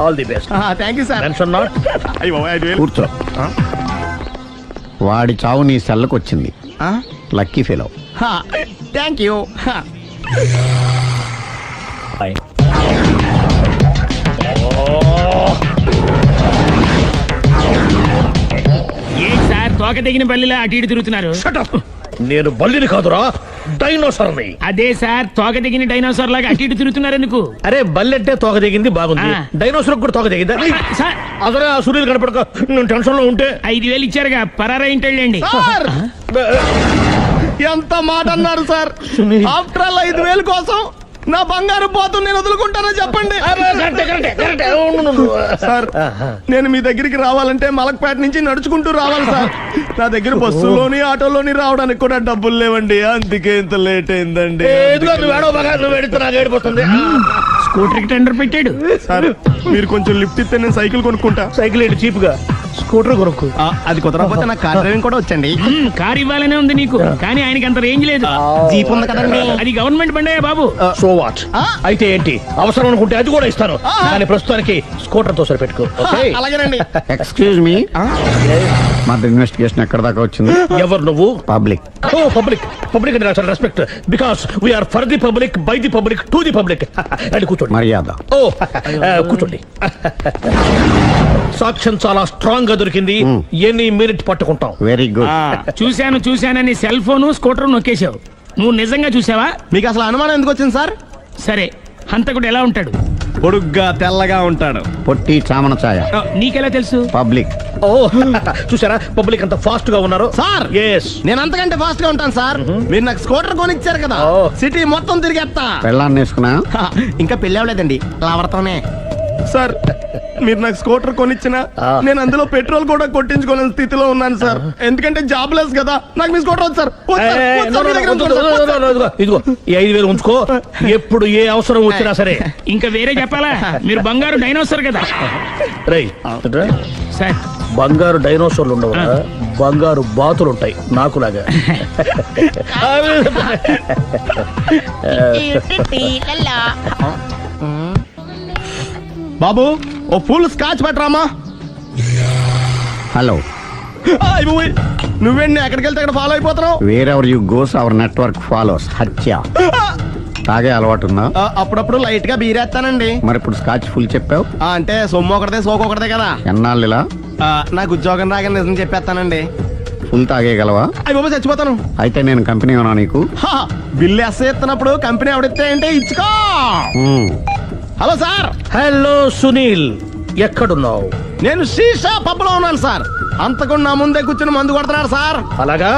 all the best. Thank you sir. Tension not. కూర్చో. వాడి చావు నీ సెల్లకు వచ్చింది. Lucky fellow. Thank you. ఏం సార్, తోక తెగిన బల్లిలా అటు ఇటు తిరుగుతున్నారు? నేను బల్లిని కాదురా, డైనోసార్ని. అదే సార్, తోక తెగిన డైనోసార్ లాగా అటు ఇటు తిరుగుతున్నారు ఎందుకు? అరే, బల్లెట్టే తోక తెగింది బాగుంది, డైనోసార్ కూడా తోక తెగిందా? అదరే ఆ సూర్యులు కనపడక నేను టెన్షన్ లో ఉంటే 5000 ఇచ్చారుగా, పరారా ఇంటండి. ఎంత మాట అన్నారు సార్? ఆఫ్టర్ ఆల్ 5000 కోసం నా బంగారు పోతు నేను వదులుకుంటానని చెప్పండి. సార్, నేను మీ దగ్గరికి రావాలంటే మలక్పేట నుంచి నడుచుకుంటూ రావాలి సార్. నా దగ్గర బస్సులోని ఆటోలోని రావడానికి కూడా డబ్బులు లేవండి, అందుకే ఇంత లేట్ అయిందండి. స్కూటర్ కి టెండర్ పెట్టాడు సార్. మీరు కొంచెం లిఫ్ట్ ఇస్తే నేను సైకిల్ కొనుక్కుంటా. సైకిల్ ఏంటి చీప్ గా, స్కూటర్ కొనుక్కు. అది కుదరకపోతే నాకు కార్ డ్రైవింగ్ కూడా వచ్చండి. కార్ ఇవ్వాలనే ఉంది నీకు, కానీ ఆయనకి అంత రేంజ్ లేదు. జీప్ ఉంది కదండి. అది గవర్నమెంట్ బండే బాబు. So what? అయితే ఏంటి, అవసరం అనుకుంటే అది కూడా ఇస్తాను, కానీ ప్రస్తుతానికి స్కూటర్ తో సరిపెట్టుకో. అలాగేనండి. ఎక్స్క్యూజ్ మీ, మా ఇన్వెస్టిగేషన్ ఎక్కడ దాకా వచ్చింది? ఎవరు నువ్వు? పబ్లిక్. ఓ పబ్లిక్. పబ్లిక్ అంటే చాలా respect, because we are for the public, by the public, to the public. అని కూర్చోండి. మర్యాద. ఓ కూర్చోండి. సాక్ష్యం చాలా స్ట్రాంగ్ గా దొరికింది, ఎన్ని మినిట్ పట్టుకుంటాం. Very good. చూశానని సెల్ ఫోన్ స్కూటర్ నొక్కేశావు. నువ్వు నిజంగా చూసావా? మీకు అసలు అనుమానం ఎందుకు వచ్చింది సార్? సరే, హంతకుడు ఎలా ఉంటాడు? పొడుగ్గా తెల్లగా ఉంటాడు. పొట్టి చామన ఛాయ. నీకెలా తెలుసు? పబ్లిక్. ఓ చూసారా, పబ్లిక్ అంత ఫాస్ట్ గా ఉన్నారు సార్. నేను అంతకంటే ఫాస్ట్ గా ఉంటాను సార్. మీరు నాకు స్కూటర్ కొనిచ్చారు కదా, సిటీ మొత్తం తిరిగేస్తా. పెళ్ళాన్ని వేసుకున్నా? ఇంకా పెళ్ళి అవ్వలేదండి, లావడతానే. సార్, మీరు నాకు స్కూటర్ కొనిచ్చిన నేను అందులో పెట్రోల్ కూడా కొట్టించుకోలేని స్థితిలో ఉన్నాను సార్. ఎందుకంటే జాబ్ లెస్ కదా, నాకు మీ స్కూటర్ వద్దు సార్. ఇదిగో ఈ 5000 ఉంచుకో, ఎప్పుడు ఏ అవసరం వచ్చినా సరే. ఇంకా వేరే చెప్పాలా? మీరు బంగారు డైనోసార్ కదా. రేయ్ సార్, బంగారు డైనోసార్లు ఉండవు, బంగారు బాతులు ఉంటాయి నాకులాగా. బాబు, ఓ ఫుల్ స్కాచ్ పట్టరామా. హలో. నువ్వేండి ఎక్కడికి వెళ్తే అక్కడ ఫాలో అయిపోతున్నావు? Wherever you goes our network follows. హత్య. తాగే అలవాటు ఉందా? అప్పుడప్పుడు లైట్ గా బీరేస్తానండి. మరి ఇప్పుడు స్కాచ్ ఫుల్ చెప్పావు అంటే సొమ్ము ఒకటిదే సోకు ఒకటిదే కదా. ఎన్నాళ్ళు ఇలా? నాకు ఉద్యోగం రాగానే నిజం చెప్పేస్తానండి. ఫుల్ తాగేయగలవా? అయ్యి బాబు, చచ్చిపోతాను. అయితే నేను కంపెనీ ఉన్నా నీకు? బిల్లు ఎత్తనప్పుడు కంపెనీ ఎవడితే అంటే ఇచ్చుకో. Hello sir. హలో సునీల్, ఎక్కడున్నావు? నేను శీషా పబ్లో ఉన్నాను సార్. అంతకుండా నా ముందే కూర్చుని మందు కొడుతున్నాడు సార్. అలాగా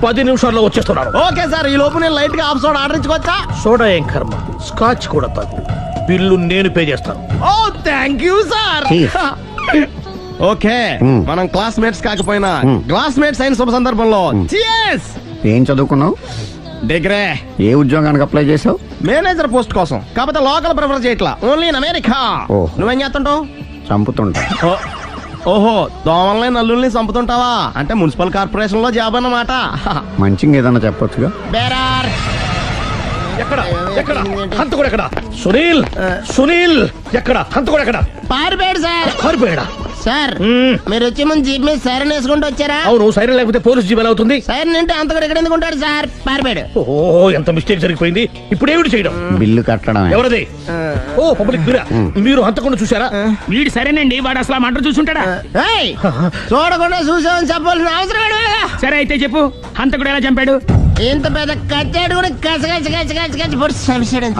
10 నిమిషాల్లో వచ్చేస్తున్నాను. ఓకే సార్, ఈ లోపు నేను లైట్ గా హాఫ్ సోడా ఆర్డర్ ఇచ్చుకోవచ్చా? సోడా ఏం కర్మ, స్కాచ్ కూడా తాగు. బిల్లు నేను పే చేస్తాను. ఓ థ్యాంక్ యూ సార్. ఓకే, మనం క్లాస్మేట్స్ కాకపోయినా క్లాస్మేట్స్ అయిన శుభ సందర్భంలో cheers. ఏం చదువుకున్నావు? డిగ్రీ. ఏ ఉద్యోగానికి అప్లై చేసావు? మేనేజర్ పోస్ట్ కోసం. కాకపోతే లోకల్ ప్రిఫర్ చేయట్లా, ఓన్లీ ఇన్ అమెరికా. నువ్వేం చేస్తుంటావు? చంపుతుంటా. ఓహో, దోమల్ని నల్లుల్ని చంపుతుంటావా? అంటే మున్సిపల్ కార్పొరేషన్ లో జాబ్ అన్నమాట. మంచిగా ఏదన్నా చెప్పొచ్చుగా. బేరార్. ఎక్కడ ఎక్కడ హంతకుడు ఎక్కడ? సునీల్, సునీల్ ఎక్కడ? హంతకుడు ఎక్కడ? పారిపోయాడు సార్. పారిపోయాడా? సార్ మీరు వచ్చే ముందు జీప్ మీద సైరన్ వేసుకుంటూ వచ్చారా? అవును, సైరన్ లేకపోతే పోలీస్ జీవన్ అవుతుంది. సైరన్ అంటే అంతకుడు ఎక్కడ ఎందుకు ఉంటాడు సార్? పారిపోయాడు. ఓ ఎంత మిస్టేక్ జరిగిపోయింది. ఇప్పుడు ఏమిటి చేయడం? బిల్లు కట్టడం. ఎవరది? ఓ పబ్లిక్ మీరా? మీరు హంతకుండా చూసారా? వీడు సరేనండి, వాడు అసలు మంట చూసుంటాడా? చూడకుండా చూసామని చెప్పాల్సిన అవసరం. సరే అయితే చెప్పు, హంతకుడు ఎలా చంపాడు? ఇంత పెద్ద కచ్చాడు కూడా కచ్చ పొడి.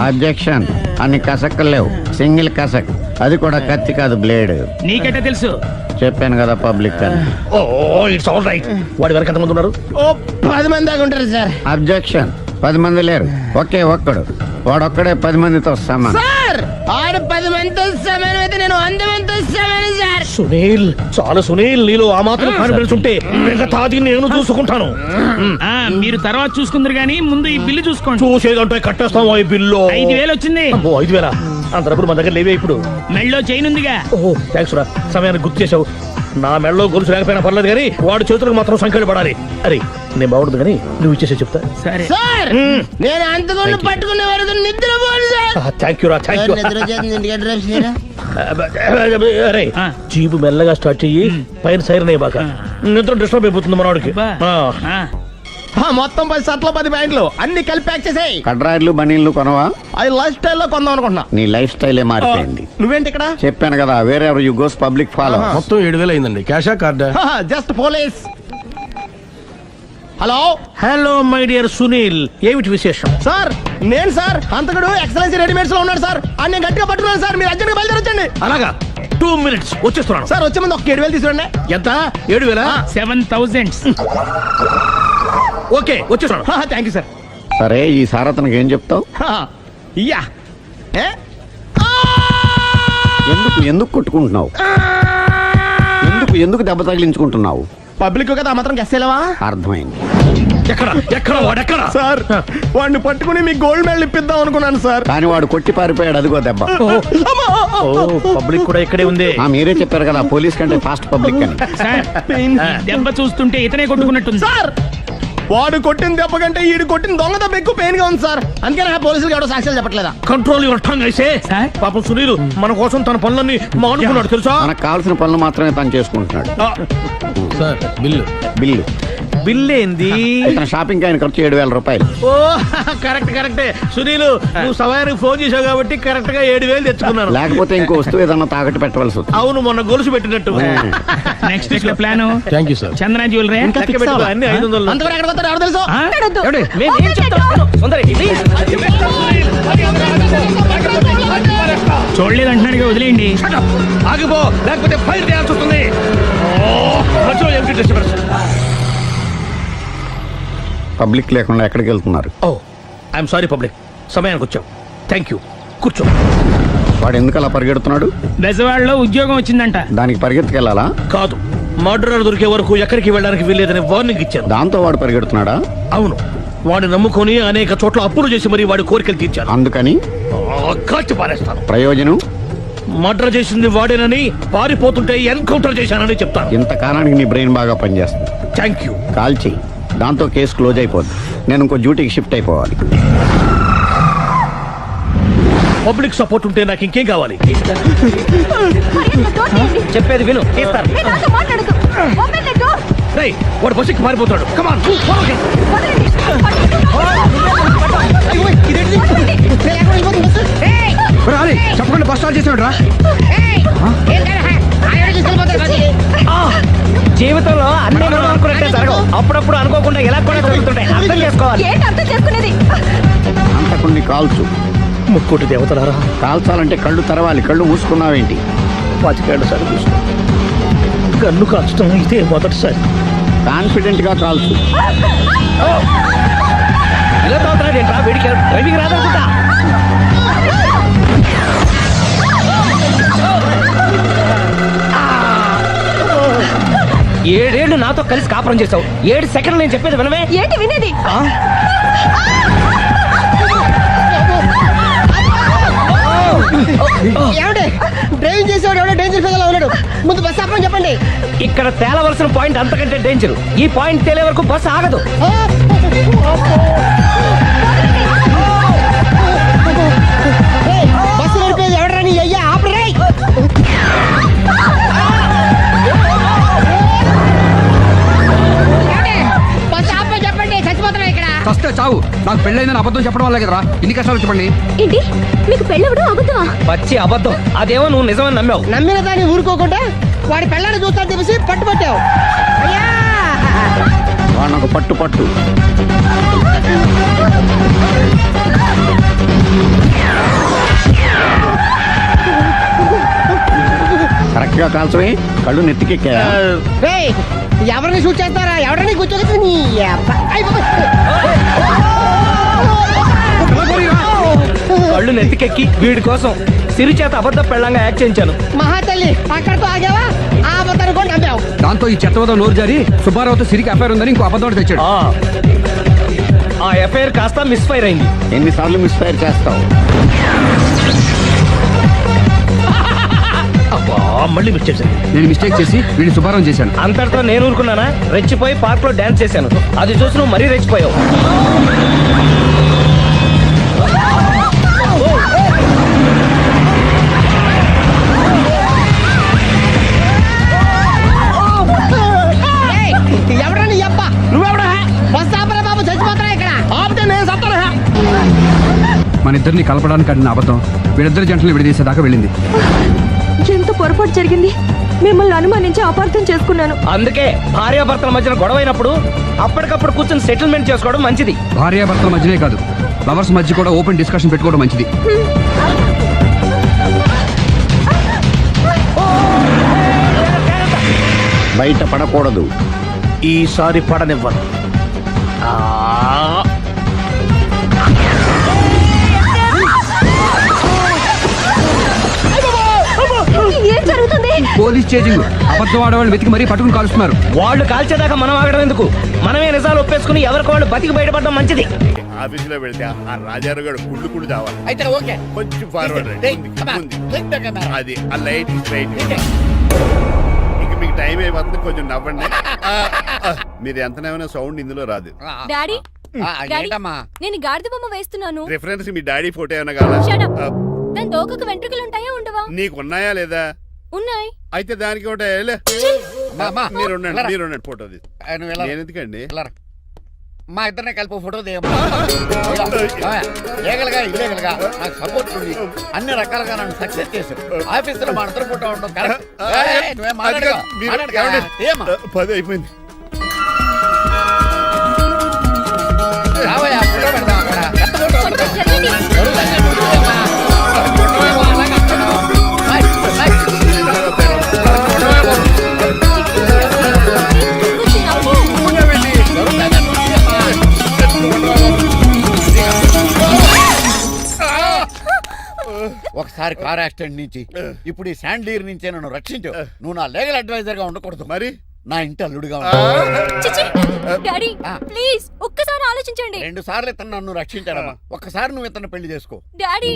అబ్జెక్షన్. అన్ని కసక్కలు లేవు, సింగిల్ కసక్. అది కూడా కత్తి కాదు, బ్లేడ్. నీకెట్టా తెలుసు? చెప్పాను కదా పబ్లిక్ అని. Oh it's all right. వాడి వరకు ఎంతమంది ఉన్నారు? ఓ 10 మంది దాకా ఉంటారు సార్. అబ్జెక్షన్. 10 మంది లేరు, ఒకే ఒక్కడు. వాడొక్కడే 10 మందితో సమానం. సార్ ఆడు 10 మందితో సమానం అయితే నేను 100 మందితో సమానం సార్. సునీల్, చాలా సునీల్, నీలో ఆ మాత్రం కాన్ఫిడెన్స్ ఉంటే మిగతాది నేను చూసుకుంటాను. మీరు తర్వాత చూసుకుందరు గానీ ముందు ఈ బిల్లు చూసుకోండి. చూసేదంటే కట్టేస్తాం. ఈ బిల్లు 5,000 వచ్చింది. 5,000? అంతప్పుడు మన దగ్గర లేవే ఇప్పుడు. మెళ్ళో చైన్ ఉందిగా. ఓహో థ్యాంక్స్ రా, సమయానికి గుర్తు చేసావు. నా మెళ్ళలో గొలుసు లేకపోయినా పర్లేదు కానీ వాడి చేతులకు మాత్రం సంఖ్యలు పడాలి. అరే నేను బాగుంటుంది కానీ నువ్వు ఇచ్చేసే చెప్తా. సరే సార్, నేను అంతకుండా పట్టుకునే వరకు నిద్రపోను సార్. థ్యాంక్ యూ రా, థ్యాంక్ యూ. అరే జీపు మెల్లగా స్టార్ట్ చెయ్యి, పైన సైరన్ అయ్యి బాగా నిద్ర డిస్టర్బ్ అయిపోతుంది మనవాడికి. మొత్తం 10 షర్ట్లు 10 ప్యాంట్లు అన్ని కలిపి ప్యాక్ చేసేయ్. కడ్రాయిలు బనీళ్లు కొనవా? అది లైఫ్ స్టైల్ లో కొందాం అనుకుంటున్నా. నీ లైఫ్ స్టైలే మారిపోయింది. నువ్వేంటి ఇక్కడ? చెప్పాను కదా, వేరే యు గోస్ పబ్లిక్ ఫాలో. మొత్తం 7,000 అయిందండి. క్యాషా కార్డా? Just police. Hello hello my dear Sunil, ఏమిటి విశేషం? సార్ నేను సార్ అంతకుడు ఎక్సలెన్సీ రెడీమేడ్స్ లో ఉన్నాడు సార్. అని నేను గట్టిగా పట్టుకున్నాను సార్. మీరు అర్జెంట్ గా బయలుదేరొచ్చండి. అలాగా 2 minutes వచ్చేస్తున్నాను సార్. వచ్చే ముందు ఒక 7,000 తీసుకోండి. ఎంత? 7,000? 7,000. ఓకే వచ్చేస్తున్నాను. Thank you sir. సరే ఈ సారతనకి ఏం చెప్తావు? యా ఎందుకు ఎందుకు కొట్టుకుంటున్నావు? ఎందుకు దెబ్బ తగిలించుకుంటున్నావు? పబ్లిక్ కదా మాత్రం గెస్సేలేవా? అర్థమైంది. ఎక్కడ ఎక్కడ వాడెక్కడ? సార్ వాడిని పట్టుకుని మీ గోల్డ్ మెడల్ ఇప్పిద్దాం అనుకున్నాను సార్. కానీ వాడు కొట్టి పారిపోయాడు. అదిగో దెబ్బ. పబ్లిక్ కూడా ఇక్కడే ఉంది. మీరే చెప్పారు కదా పోలీస్ కంటే ఫాస్ట్ పబ్లిక్ అని. దెబ్బ చూస్తుంటే ఇతనే కొట్టుకున్నట్టుంది సార్. వాడు కొట్టిన దెబ్బ కంటే ఈడు కొట్టిన దొంగ దెబ్బ ఎక్కువ పెయిన్ గా ఉంది సార్. అందుకే నా పోలీసులు ఎవడో సాక్ష్యాలు చెప్పట్లేదా? కంట్రోల్ యువర్ టంగ్ అయితే. పాపం సునీల్ మన కోసం తన పనులన్నీ మానుకున్నాడు తెలుసా? మనకు కావాల్సిన పనులు మాత్రమే తను చేసుకుంటున్నాడు. Sir bill. బిల్లు బిల్ ఏంది? షాపింగ్ ఆయన ఖర్చు 7,000 రూపాయలు. ఓ కరెక్ట్ కరెక్టే సునీల్, నువ్వు సమయానికి ఫోన్ చేసావు కాబట్టి కరెక్ట్ గా 7,000 తెచ్చుకున్నాను. లేకపోతే ఇంకో వస్తువు ఏదన్నా తాకట్టు పెట్టవలసి వస్తుంది. అవును, మొన్న గొలుసు పెట్టినట్టు. Next week plan. Thank you sir. Chandana jewellery అన్ని 500. అంతవరకు ఎక్కడ పోతారు ఎవరు తెలుసు? చూడలేదు అంటున్నాడు, వదిలేయండి. ఆగిపో, లేకపోతే ఫైర్ చేయాల్సి వస్తుంది. పబ్లిక్ లేకుండా ఎక్కడికి వెళ్తున్నారు? ఓ ఐఎమ్ సారీ పబ్లిక్, సమయానికి వచ్చావు. థ్యాంక్ యూ, కూర్చో. వాడు ఎందుకు అలా పరిగెడుతున్నాడు? బెజవాడలో ఉద్యోగం వచ్చిందంట. దానికి పరిగెత్తుకెళ్ళాలా? కాదు, మర్డరర్ దొరికే వరకు ఎక్కడికి వెళ్ళడానికి వీల్లేదని వార్నింగ్ ఇచ్చాను. దాంతో వాడు పరిగెడుతున్నాడా? అవును, వాడిని నమ్ముకొని అనేక చోట్ల అప్పులు చేసి మరి వాడి కోరికలు తీర్చాను. అందుకని కాల్చి పారేస్తాను. ప్రయోజనం? మర్డర్ చేసింది వాడేనని, పారిపోతుంటే ఎన్కౌంటర్ చేశానని చెప్తాను. ఇంతకాలానికి నీ బ్రెయిన్ బాగా పనిచేస్తుంది. Thank you. కాల్ చెయ్యి, దాంతో కేసు క్లోజ్ అయిపోద్ది. నేను ఇంకో డ్యూటీకి షిఫ్ట్ అయిపోవాలి. పబ్లిక్ సపోర్ట్ ఉంటే నాకు ఇంకేం కావాలి? చెప్పేది విను. రేయ్, వాడు బస్సుకి పారిపోతాడు. కమాన్ చెప్పకుండా బస్ స్టార్ట్ చేసాడు రా. జీవితంలో అన్ని అనుకున్నట్టే జరగవు. అప్పుడప్పుడు అనుకోకుండా ఎలా కూడా జరుగుతుంటాయి. అర్థం చేసుకోవాలి. అంతకుని కాల్చు. ముక్కోటి దేవతలారా, కాల్చాలంటే కళ్ళు తెరవాలి. కళ్ళు మూసుకున్నావేంటి? 25 ఏళ్ల సార్ చూసుకో. గన్ను కాల్చడం ఇదే మొదటిసారి. కాన్ఫిడెంట్ గా కాల్చు. ఇలా తాగుతున్నాడేంట్రా? వీడికి డ్రైవింగ్ రాదనుకుంటా. ఏడేళ్ళు నాతో కలిసి కాపురం చేసావు. 7 సెకండ్లు నేను చెప్పేది వినవే. ఏంటి వినేది? డ్రైవింగ్ చేసేవాడు ఎవడో డేంజర్ ఫీల్ ఉన్నాడు. ముందు బస్ ఆపమని చెప్పండి. ఇక్కడ తేలవలసిన పాయింట్ అంతకంటే డేంజర్. ఈ పాయింట్ తేలే వరకు బస్సు ఆగదు. బస్సు నడిపేది ఎవడరా నీ అయ్యా? ఆపరే. బస్ ఆపమని చెప్పండి. చచ్చిపోతున్నా ఇక్కడ. ఫస్ట్ చావు. నాకు పెళ్ళైందని అబద్ధం చెప్పడం వల్ల కదరా ఇన్ని కష్టాలు చెప్పండి. ఏంటి మీకు పెళ్ళవడం అబద్ధమా? పచ్చి అబద్ధం. అదేమో నువ్వు నిజమని నమ్మావు. నమ్మిన దాన్ని ఊరుకోకుండా వాడి పెళ్ళాన్ని చూస్తాను తెలిసి పట్టుబట్టావు. అయ్యా వాళ్ళకు పట్టు పట్టు. కరెక్ట్ గా కాల్చవే. కళ్ళు నెత్తికెక్కా. రేయ్, ఎవరిని షూట్ చేస్తారా? ఎవరిని కూర్చోగచ్చు నీ అబ్బ. కళ్ళు నెత్తికెక్కి వీడి కోసం సిరి చేత అబద్ధ పెళ్ళంగా యాక్ట్ చేయించాను. మహాతల్లి అక్కడితో ఆగావా? ఆ అబద్ధాన్ని కూడా నమ్మావు. దాంతో ఈ చెత్తవదో నోరు జారి సుబ్బారావుతో సిరికి అఫైర్ ఉందని ఇంకో అబద్ధం తెచ్చాడు. ఆ ఎఫ్ఐఆర్ కాస్త మిస్ఫైర్ అయింది. ఎన్నిసార్లు మిస్ఫైర్ చేస్తావు? మళ్ళీ మిస్ చేశాను. నేను మిస్టేక్ చేసి వీడిని సుబ్బారావు చేశాను. అంతటితో నేను ఊరుకున్నానా? రెచ్చిపోయి పార్క్ లో డాన్స్ చేశాను. అది చూసి నువ్వు మరీ రెచ్చిపోయావు. ఎవరా నీ అబ్బ? నువ్వెవడా? బస్ ఆపరా బాబు, చచ్చిపోతారా ఇక్కడ. ఆపితే నేను సత్తారా? మన ఇద్దరిని కలపడానికి అడిగిన అబద్ధం వీళ్ళిద్దరి జంటలు విడదీసేదాకా వెళ్ళింది. ఎంత పొరపాటు జరిగింది. మిమ్మల్ని అనుమానించి అపార్థం చేసుకున్నాను. అందుకే భార్యాభర్తల మధ్యన గొడవైనప్పుడు అప్పటికప్పుడు కూర్చొని సెటిల్మెంట్ చేసుకోవడం మంచిది. భార్యాభర్తల మధ్యనే కాదు, లవర్స్ మధ్య కూడా ఓపెన్ డిస్కషన్ పెట్టుకోవడం మంచిది. బయట పడకూడదు. ఈసారి పడనివ్వను. ఏం జరుగుతుంది? Police chasing. అబద్ధం ఆడవాళ్ళు వెతికి మరీ పట్టుకుని కాలుస్తున్నారు. వాళ్ళు కాల్చేదాకా మనం ఆగడం ఎందుకు? మనమే నిజాలు ఒప్పేసుకుని ఎవరికి వాళ్ళు బతికి బయటపడడం మంచిది. ఆఫీసులో వెళ్తే ఆ రాజారావు గారు కుళ్ళు కుళ్ళు చావాలి. అయితే ఓకే. కొంచెం ఫార్వర్డ్ అది ఆ లైట్ స్ట్రైట్. ఇక మీకు టైం అయిపోతుంది, కొంచెం నవ్వండి. మీరు ఎంతనేమైనా సౌండ్ ఇందులో రాదు. డాడీ ఏంటమ్మా? నేను గాడిద బొమ్మ వేస్తున్నాను. రిఫరెన్స్ మీ డాడీ ఫోటో ఏమైనా కావాలా? దాని తోకకు వెంట్రుకలు ఉంటాయా ఉండవా? నీకున్నాయా లేదా? ఉన్నాయి. అయితే దానికి ఒకటే మీరు ఉండండి ఫోటో తీసి. నేను ఎందుకండి? మా ఇద్దరిని కలిపి ఫోటో దిగమ్మా. ఏగలగా ఇల్లేగలగా నాకు సపోర్ట్ ఉంది. అన్ని రకాలుగా నన్ను సక్సెస్ చేశారు. ఆఫీసులో మా ఇద్దరు ఫోటో ఉండడం కరెక్ట్. 10 అయిపోయింది. రావయ్యా, ఫోటో పెడదాం అక్కడ. ఒకసారి కార్ యాక్సిడెంట్ నుంచి ఇప్పుడు ఈ శాండ్లీర్ నుంచే నన్ను రక్షించు. నువ్వు నా లీగల్ అడ్వైజర్ గా ఉండకూడదు, మరి నా ఇంటి అల్లుడుగా డాడీ ప్లీజ్ ఒక్కసారి ఆలోచించండి. 2 సార్లు ఇతను నన్ను రక్షించాడమ్మా. ఒక్కసారి నువ్వు ఇతను పెళ్లి చేసుకో. డాడీ